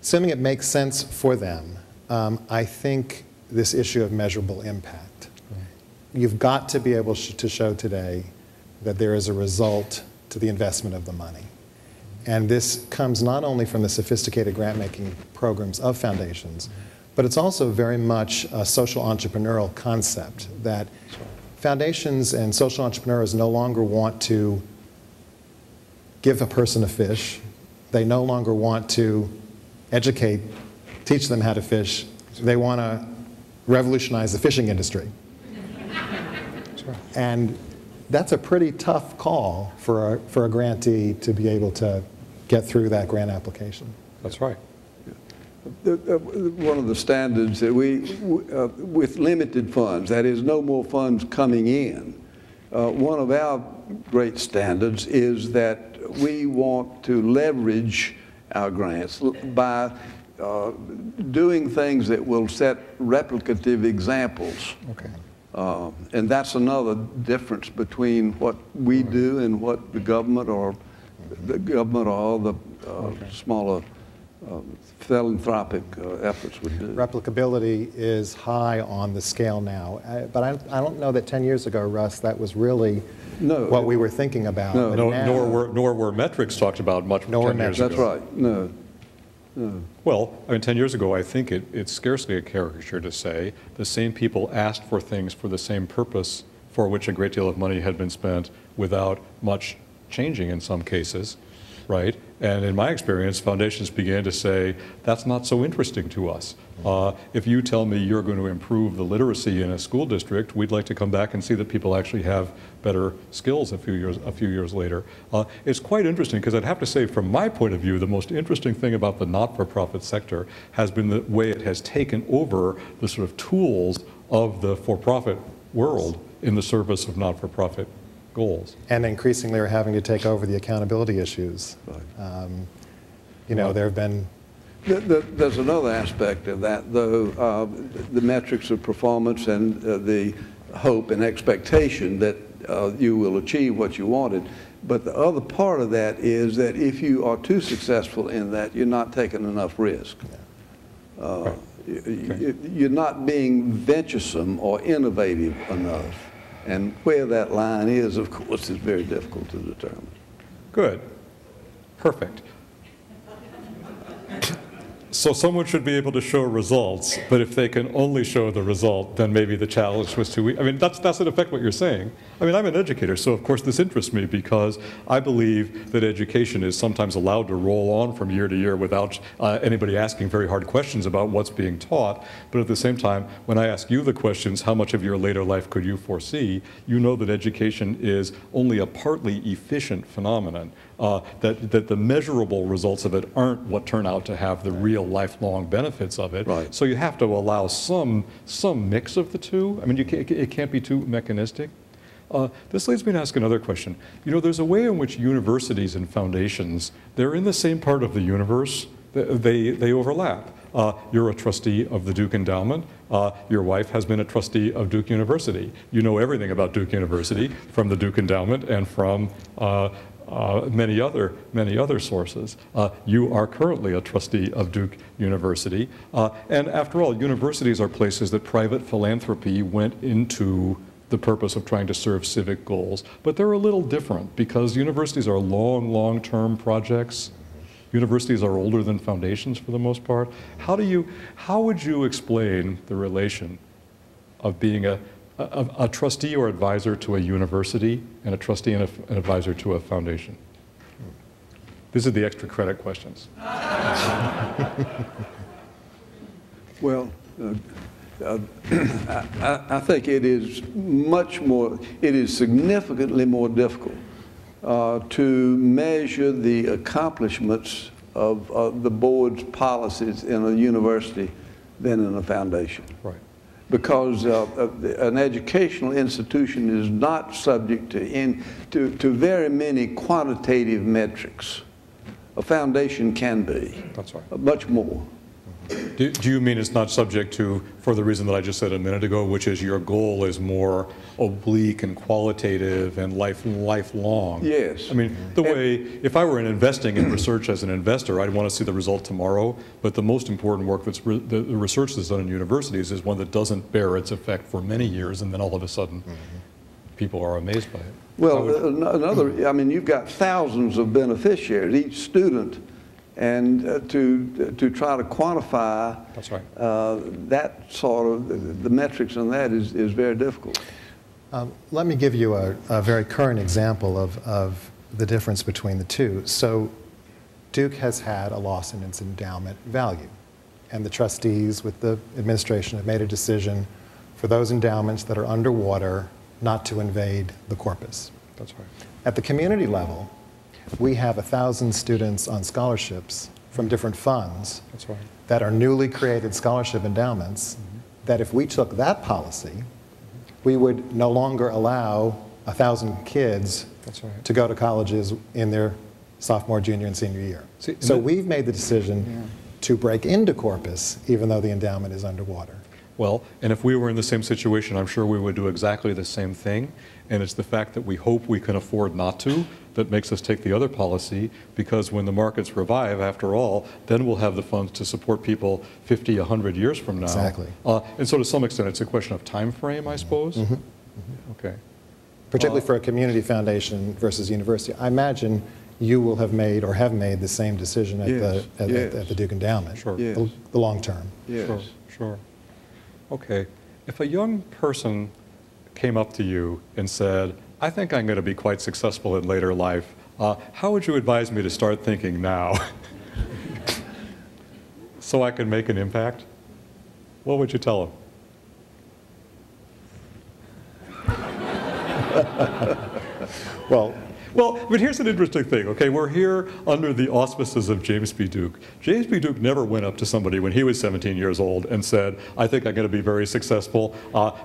Assuming it makes sense for them, I think this issue of measurable impact. You've got to be able to show today that there is a result to the investment of the money. And this comes not only from the sophisticated grant-making programs of foundations, but it's also very much a social entrepreneurial concept that foundations and social entrepreneurs no longer want to give a person a fish. They no longer want to educate, teach them how to fish. They want to revolutionize the fishing industry. And that's a pretty tough call for a grantee to be able to get through that grant application. That's right. One of the standards that with limited funds, that is no more funds coming in, one of our great standards is that we want to leverage our grants by doing things that will set replicative examples. Okay. And that's another difference between what we do and what the government or all the smaller philanthropic efforts would do. Replicability is high on the scale now, but I don't know that 10 years ago, Russ, that was really what we were thinking about. Nor were metrics talked about much 10 years ago. That's right. No. Well, I mean, 10 years ago, I think it's scarcely a caricature to say the same people asked for things for the same purpose for which a great deal of money had been spent without much changing in some cases, right? And in my experience, foundations began to say, that's not so interesting to us. If you tell me you're going to improve the literacy in a school district, we'd like to come back and see that people actually have better skills a few years later. It's quite interesting because I'd have to say, from my point of view, the most interesting thing about the not-for-profit sector has been the way it has taken over the sort of tools of the for-profit world in the service of not-for-profit goals. And increasingly, we're having to take over the accountability issues. There have been... There's another aspect of that, though, the metrics of performance and the hope and expectation that you will achieve what you wanted. But the other part of that is that if you are too successful in that, you're not taking enough risk. You're not being venturesome or innovative enough. And where that line is, of course, is very difficult to determine. Good. Perfect. So someone should be able to show results, but if they can only show the result, then maybe the challenge was too weak. I mean, that's in effect what you're saying. I mean, I'm an educator, so of course this interests me because I believe that education is sometimes allowed to roll on from year to year without anybody asking very hard questions about what's being taught. But at the same time, when I ask you the questions, how much of your later life could you foresee, you know that education is only a partly efficient phenomenon. That the measurable results of it aren't what turn out to have the real lifelong benefits of it. Right. So you have to allow some mix of the two. I mean, it can't be too mechanistic. This leads me to ask another question. You know, there's a way in which universities and foundations, they're in the same part of the universe. They overlap. You're a trustee of the Duke Endowment. Your wife has been a trustee of Duke University. You know everything about Duke University from the Duke Endowment and from many other sources. You are currently a trustee of Duke University. And after all, universities are places that private philanthropy went into the purpose of trying to serve civic goals. But they're a little different because universities are long-term projects. Universities are older than foundations for the most part. How would you explain the relation of being a trustee or advisor to a university and a trustee and an advisor to a foundation? These are the extra credit questions. Well, I think it is significantly more difficult to measure the accomplishments of the board's policies in a university than in a foundation. Right. Because an educational institution is not subject to very many quantitative metrics. A foundation can be. That's right. Much more. Do you mean it's not subject to, for the reason that I just said a minute ago, which is your goal is more oblique and qualitative and lifelong? Yes. I mean, if I were investing in research as an investor, I'd want to see the result tomorrow, but the most important work the research that's done in universities is one that doesn't bear its effect for many years, and then all of a sudden, people are amazed by it. Well, I mean, you've got thousands of beneficiaries, each student, and to try to quantify That's right. That sort of, the metrics on that is very difficult. Let me give you a very current example of the difference between the two. So Duke has had a loss in its endowment value, and the trustees with the administration have made a decision for those endowments that are underwater not to invade the corpus. That's right. At the community level, we have 1,000 students on scholarships from different funds. That's right. That are newly created scholarship endowments, that if we took that policy, we would no longer allow 1,000 kids That's right. to go to colleges in their sophomore, junior, and senior year. So we've made the decision to break into corpus, even though the endowment is underwater. Well, and if we were in the same situation, I'm sure we would do exactly the same thing. And it's the fact that we hope we can afford not to that makes us take the other policy, because when the markets revive, after all, then we'll have the funds to support people 50, 100 years from now. Exactly. And so to some extent, it's a question of time frame, I suppose? Okay. Particularly for a community foundation versus university. I imagine you will have made or have made the same decision at, at the Duke Endowment. Sure. Yes. The long term. Yes. Sure, sure. Okay. If a young person came up to you and said, I think I'm going to be quite successful in later life, how would you advise me to start thinking now so I can make an impact? What would you tell them? Well, but here's an interesting thing, okay? We're here under the auspices of James B. Duke. James B. Duke never went up to somebody when he was 17 years old and said, I think I'm going to be very successful.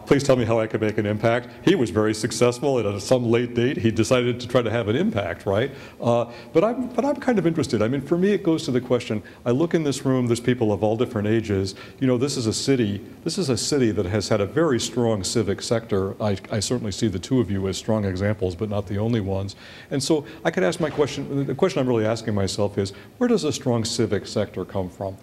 Please tell me how I can make an impact. He was very successful, and at some late date, he decided to try to have an impact, right? But I'm kind of interested. I mean, for me, it goes to the question, I look in this room, there's people of all different ages. You know, this is a city that has had a very strong civic sector. I certainly see the two of you as strong examples, but not the only ones. And so I could ask my question, the question I'm really asking myself is, where does a strong civic sector come from?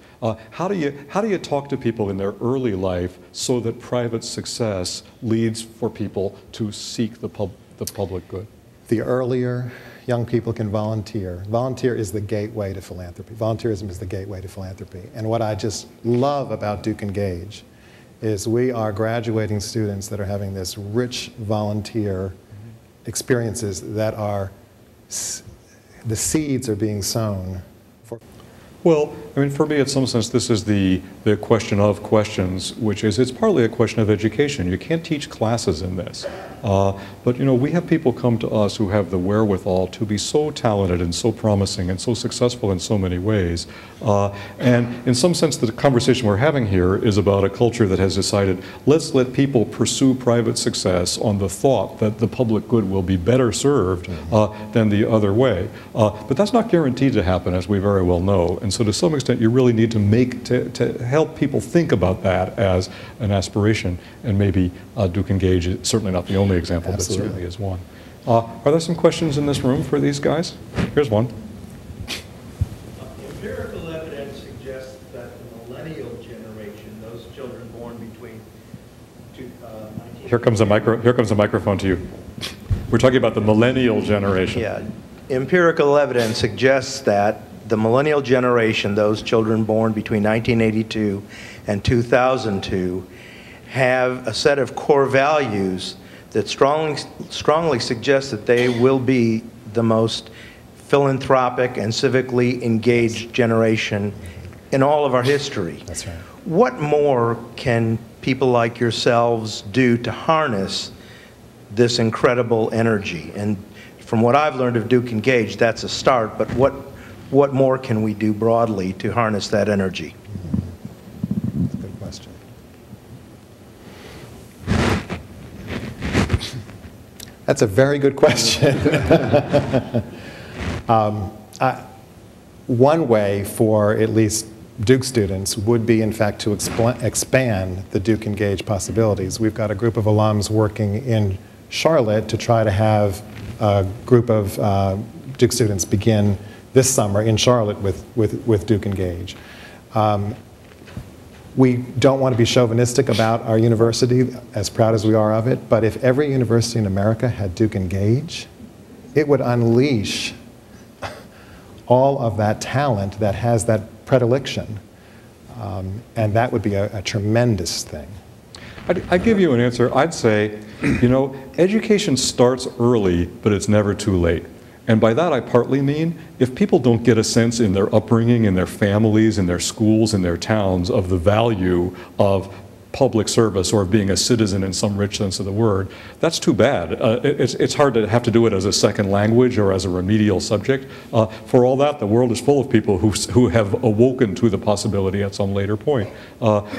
How do you talk to people in their early life so that private success leads for people to seek the public good? The earlier young people can volunteer. Volunteer is the gateway to philanthropy. Volunteerism is the gateway to philanthropy. And what I just love about Duke Engage is we are graduating students that are having this rich volunteer experiences that are, the seeds are being sown for. Well, I mean, for me, in some sense, this is the question of questions, which is, it's partly a question of education. You can't teach classes in this. But, you know, we have people come to us who have the wherewithal to be so talented and so promising and so successful in so many ways. And in some sense, the conversation we're having here is about a culture that has decided, let's let people pursue private success on the thought that the public good will be better served than the other way. But that's not guaranteed to happen, as we very well know. And so to some extent, you really need to help people think about that as an aspiration. And maybe Duke Engage is certainly not the only example, Absolutely. but certainly is one. Are there some questions in this room for these guys? Here's one. Empirical evidence suggests that the millennial generation, those children born between Here comes a microphone to you. We're talking about the millennial generation. Yeah, empirical evidence suggests that the millennial generation, those children born between 1982 and 2002, have a set of core values that strongly suggest that they will be the most philanthropic and civically engaged generation in all of our history. That's right. What more can people like yourselves do to harness this incredible energy? And from what I've learned of Duke Engage, that's a start, but what more can we do broadly to harness that energy? That's a good question. That's a very good question. One way for at least Duke students would be, in fact, to expand the Duke Engage possibilities. We've got a group of alums working in Charlotte to try to have a group of Duke students begin this summer in Charlotte with Duke Engage. We don't want to be chauvinistic about our university, as proud as we are of it, but if every university in America had Duke Engage, it would unleash all of that talent that has that predilection, and that would be a tremendous thing. I'd give you an answer. I'd say, you know, education starts early, but it's never too late. And by that I partly mean, if people don't get a sense in their upbringing, in their families, in their schools, in their towns of the value of public service or being a citizen in some rich sense of the word, that's too bad. It's hard to have to do it as a second language or as a remedial subject. For all that, the world is full of people who have awoken to the possibility at some later point.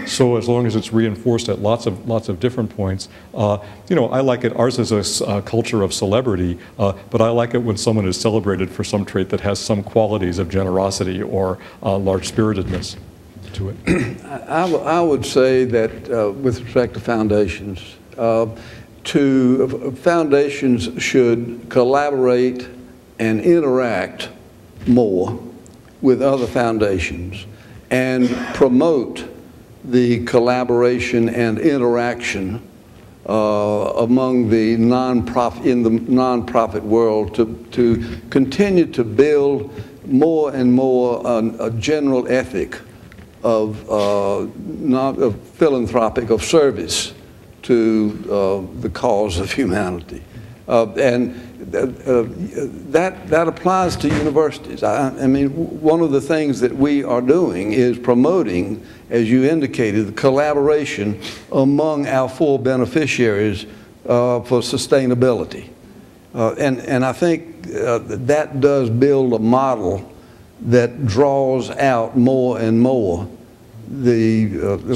So as long as it's reinforced at lots of different points, you know, I like it. Ours is a culture of celebrity, but I like it when someone is celebrated for some trait that has some qualities of generosity or large-spiritedness to it. I would say that with respect to foundations, foundations should collaborate and interact more with other foundations and promote the collaboration and interaction among the nonprofit world to continue to build more and more a general ethic of philanthropic, of service to the cause of humanity. And that applies to universities. I mean, one of the things that we are doing is promoting, as you indicated, the collaboration among our full beneficiaries for sustainability. And I think that does build a model that draws out more and more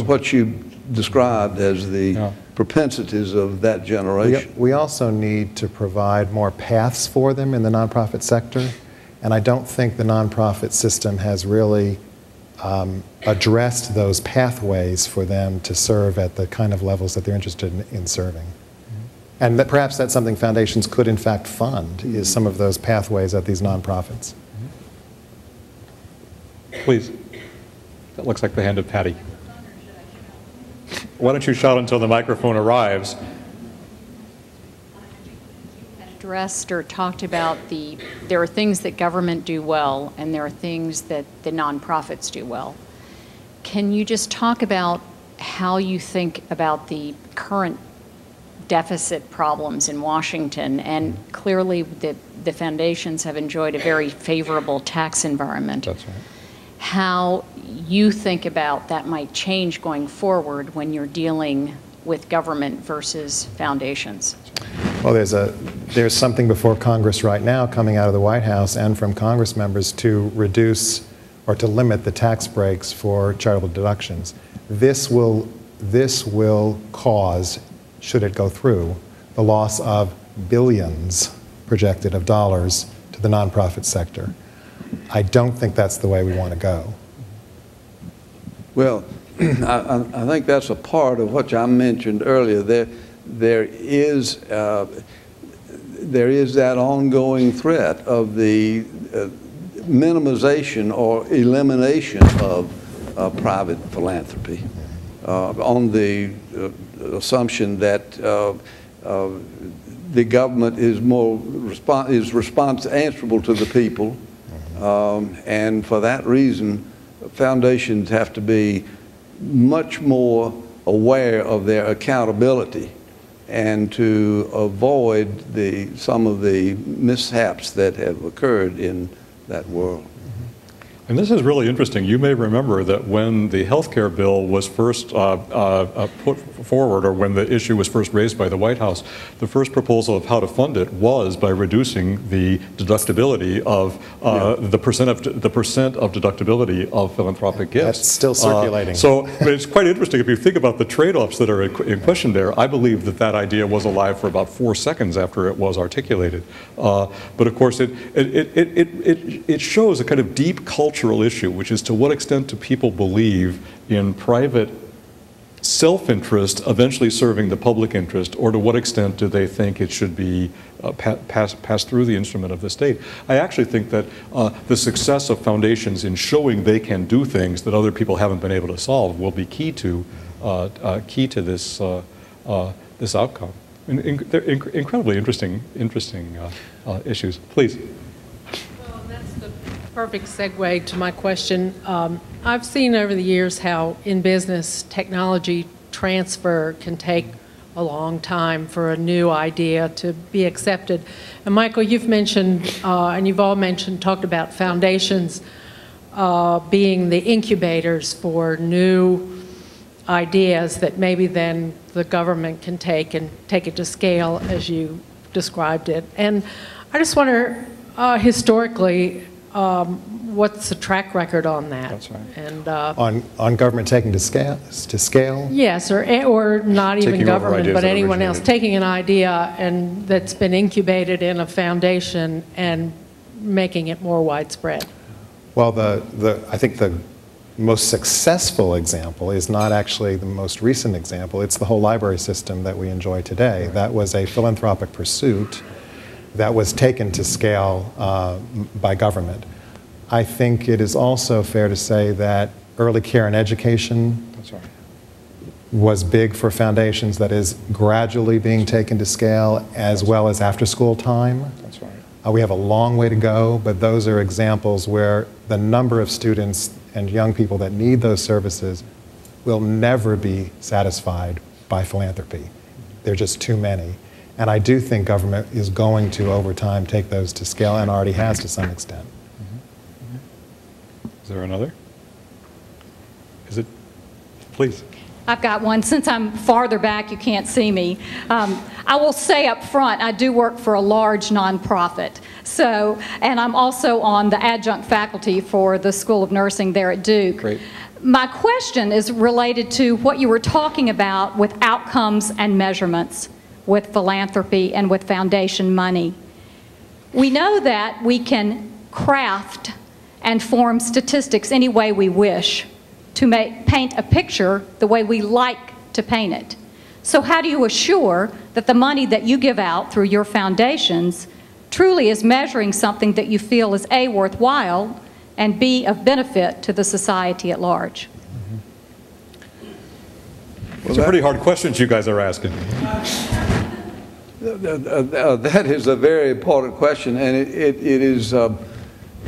what you described as the propensities of that generation. We also need to provide more paths for them in the nonprofit sector, and I don't think the nonprofit system has really addressed those pathways for them to serve at the kind of levels that they're interested in serving. And that perhaps that's something foundations could in fact fund, is some of those pathways at these nonprofits. Please. That looks like the hand of Patty. Why don't you shout until the microphone arrives? Addressed or talked about there are things that government do well and there are things that the nonprofits do well. Can you just talk about how you think about the current deficit problems in Washington? And clearly the foundations have enjoyed a very favorable tax environment. That's right. How you think about that might change going forward when you're dealing with government versus foundations? Well, there's something before Congress right now coming out of the White House and from Congress members to reduce or to limit the tax breaks for charitable deductions. This will cause, should it go through, the loss of billions projected of dollars to the nonprofit sector. I don't think that's the way we want to go. Well, I think that's a part of what I mentioned earlier. There is that ongoing threat of the minimization or elimination of private philanthropy on the assumption that the government is more answerable to the people, and for that reason, foundations have to be much more aware of their accountability and to avoid some of the mishaps that have occurred in that world. And this is really interesting. You may remember that when the health care bill was first put forward, or when the issue was first raised by the White House, the first proposal of how to fund it was by reducing the deductibility of the percent of deductibility of philanthropic gifts. That's still circulating. So it's quite interesting if you think about the trade-offs that are in question there. I believe that idea was alive for about 4 seconds after it was articulated. But of course, it shows a kind of deep cultural issue, which is to what extent do people believe in private self-interest eventually serving the public interest, or to what extent do they think it should be passed through the instrument of the state? I actually think that the success of foundations in showing they can do things that other people haven't been able to solve will be key to this this outcome. They're incredibly interesting issues. Please. Perfect segue to my question. I've seen over the years how in business technology transfer can take a long time for a new idea to be accepted. And Michael, you've mentioned, and you've all talked about foundations being the incubators for new ideas that maybe then the government can take it to scale as you described it. And I just wonder, historically, what's the track record on that? That's right. And on government taking to scale? Yes, or not even Taking over government, ideas but that anyone else originated. taking an idea and that's been incubated in a foundation and making it more widespread. Well, I think the most successful example is not actually the most recent example. It's the whole library system that we enjoy today. That was a philanthropic pursuit that was taken to scale by government. I think it is also fair to say that early care and education was big for foundations, that is gradually being taken to scale, as well as after-school time. That's right. We have a long way to go, but those are examples where the number of students and young people that need those services will never be satisfied by philanthropy. There are just too many. And I do think government is going to, over time, take those to scale, and already has to some extent. Is there another? Is it? Please. I've got one. Since I'm farther back, you can't see me. I will say up front, I do work for a large nonprofit. So, and I'm also on the adjunct faculty for the School of Nursing there at Duke. Great. My question is related to what you were talking about with outcomes and measurements with philanthropy and with foundation money. We know that we can craft and form statistics any way we wish to paint a picture the way we like to paint it. So how do you assure that the money that you give out through your foundations truly is measuring something that you feel is A, worthwhile, and B, of benefit to the society at large? Those are pretty hard questions you guys are asking. That is a very important question, and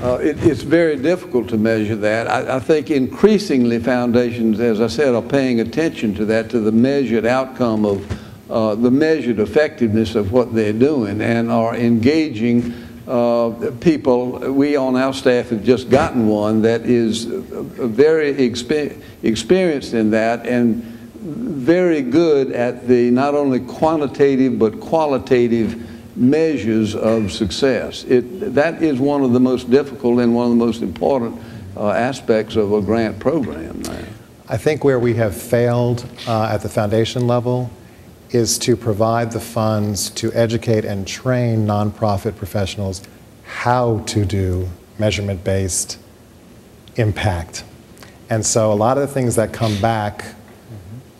it's very difficult to measure that. I think increasingly foundations, as I said, are paying attention to that, to the measured outcome of the measured effectiveness of what they're doing, and are engaging people. We on our staff have just gotten one that is very experienced in that, and very good at the not only quantitative but qualitative measures of success. That is one of the most difficult and one of the most important aspects of a grant program. I think where we have failed at the foundation level is to provide the funds to educate and train nonprofit professionals how to do measurement-based impact. And so a lot of the things that come back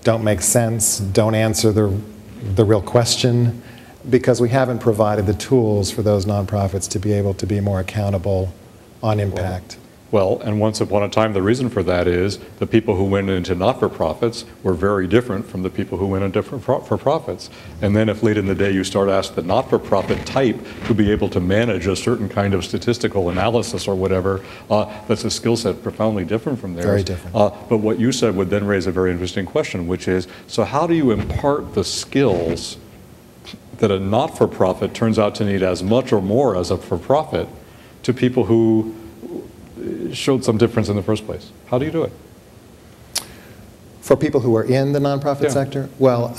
don't make sense, don't answer the real question, because we haven't provided the tools for those nonprofits to be able to be more accountable on impact. Well, and once upon a time, the reason for that is the people who went into not-for-profits were very different from the people who went into for-profits. And then if late in the day you start asking the not-for-profit type to be able to manage a certain kind of statistical analysis or whatever, that's a skill set profoundly different from theirs. Very different. But what you said would then raise a very interesting question, which is, so how do you impart the skills that a not-for-profit turns out to need as much or more as a for-profit to people who showed some difference in the first place? How do you do it? For people who are in the nonprofit sector? Well,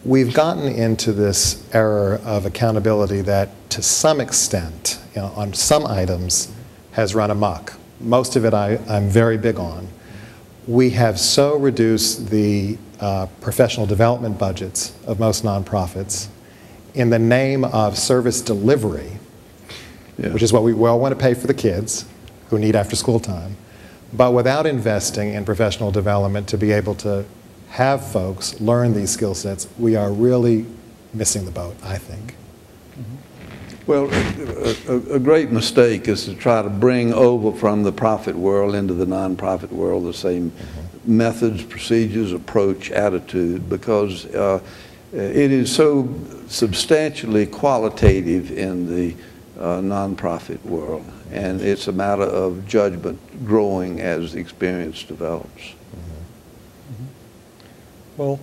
we've gotten into this era of accountability that to some extent, on some items, has run amok. Most of it I'm very big on. We have so reduced the professional development budgets of most nonprofits in the name of service delivery, which is what we all want to pay for the kids who need after-school time, but without investing in professional development to be able to have folks learn these skill sets, we are really missing the boat, I think. Well, a great mistake is to try to bring over from the profit world into the nonprofit world the same methods, procedures, approach, attitude, because it is so substantially qualitative in the nonprofit world, and it's a matter of judgment growing as the experience develops. Well,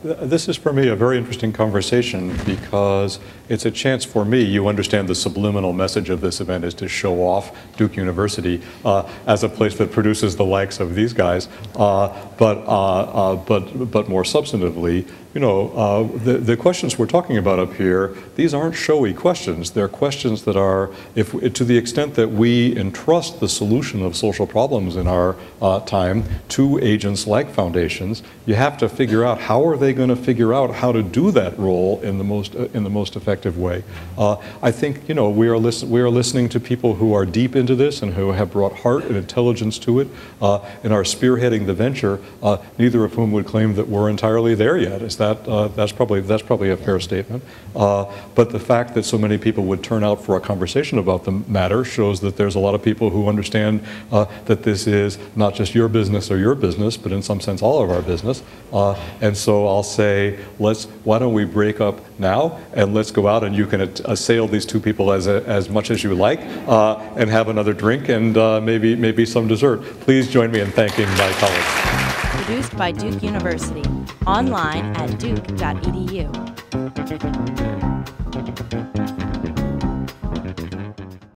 this is for me a very interesting conversation because it's a chance for me, you understand the subliminal message of this event is to show off Duke University as a place that produces the likes of these guys, but more substantively, the questions we're talking about up here, these aren't showy questions. They're questions that are, to the extent that we entrust the solution of social problems in our time to agents like foundations, you have to figure out how are they going to figure out how to do that role in the most effective way. I think we are listening to people who are deep into this and who have brought heart and intelligence to it and are spearheading the venture. Neither of whom would claim that we're entirely there yet. That's probably a fair statement. But the fact that so many people would turn out for a conversation about the matter shows that there's a lot of people who understand that this is not just your business or your business, but in some sense all of our business. And so I'll say, why don't we break up now and let's go out and you can assail these two people as much as you like and have another drink and maybe some dessert. Please join me in thanking my colleagues. Produced by Duke University. Online at duke.edu.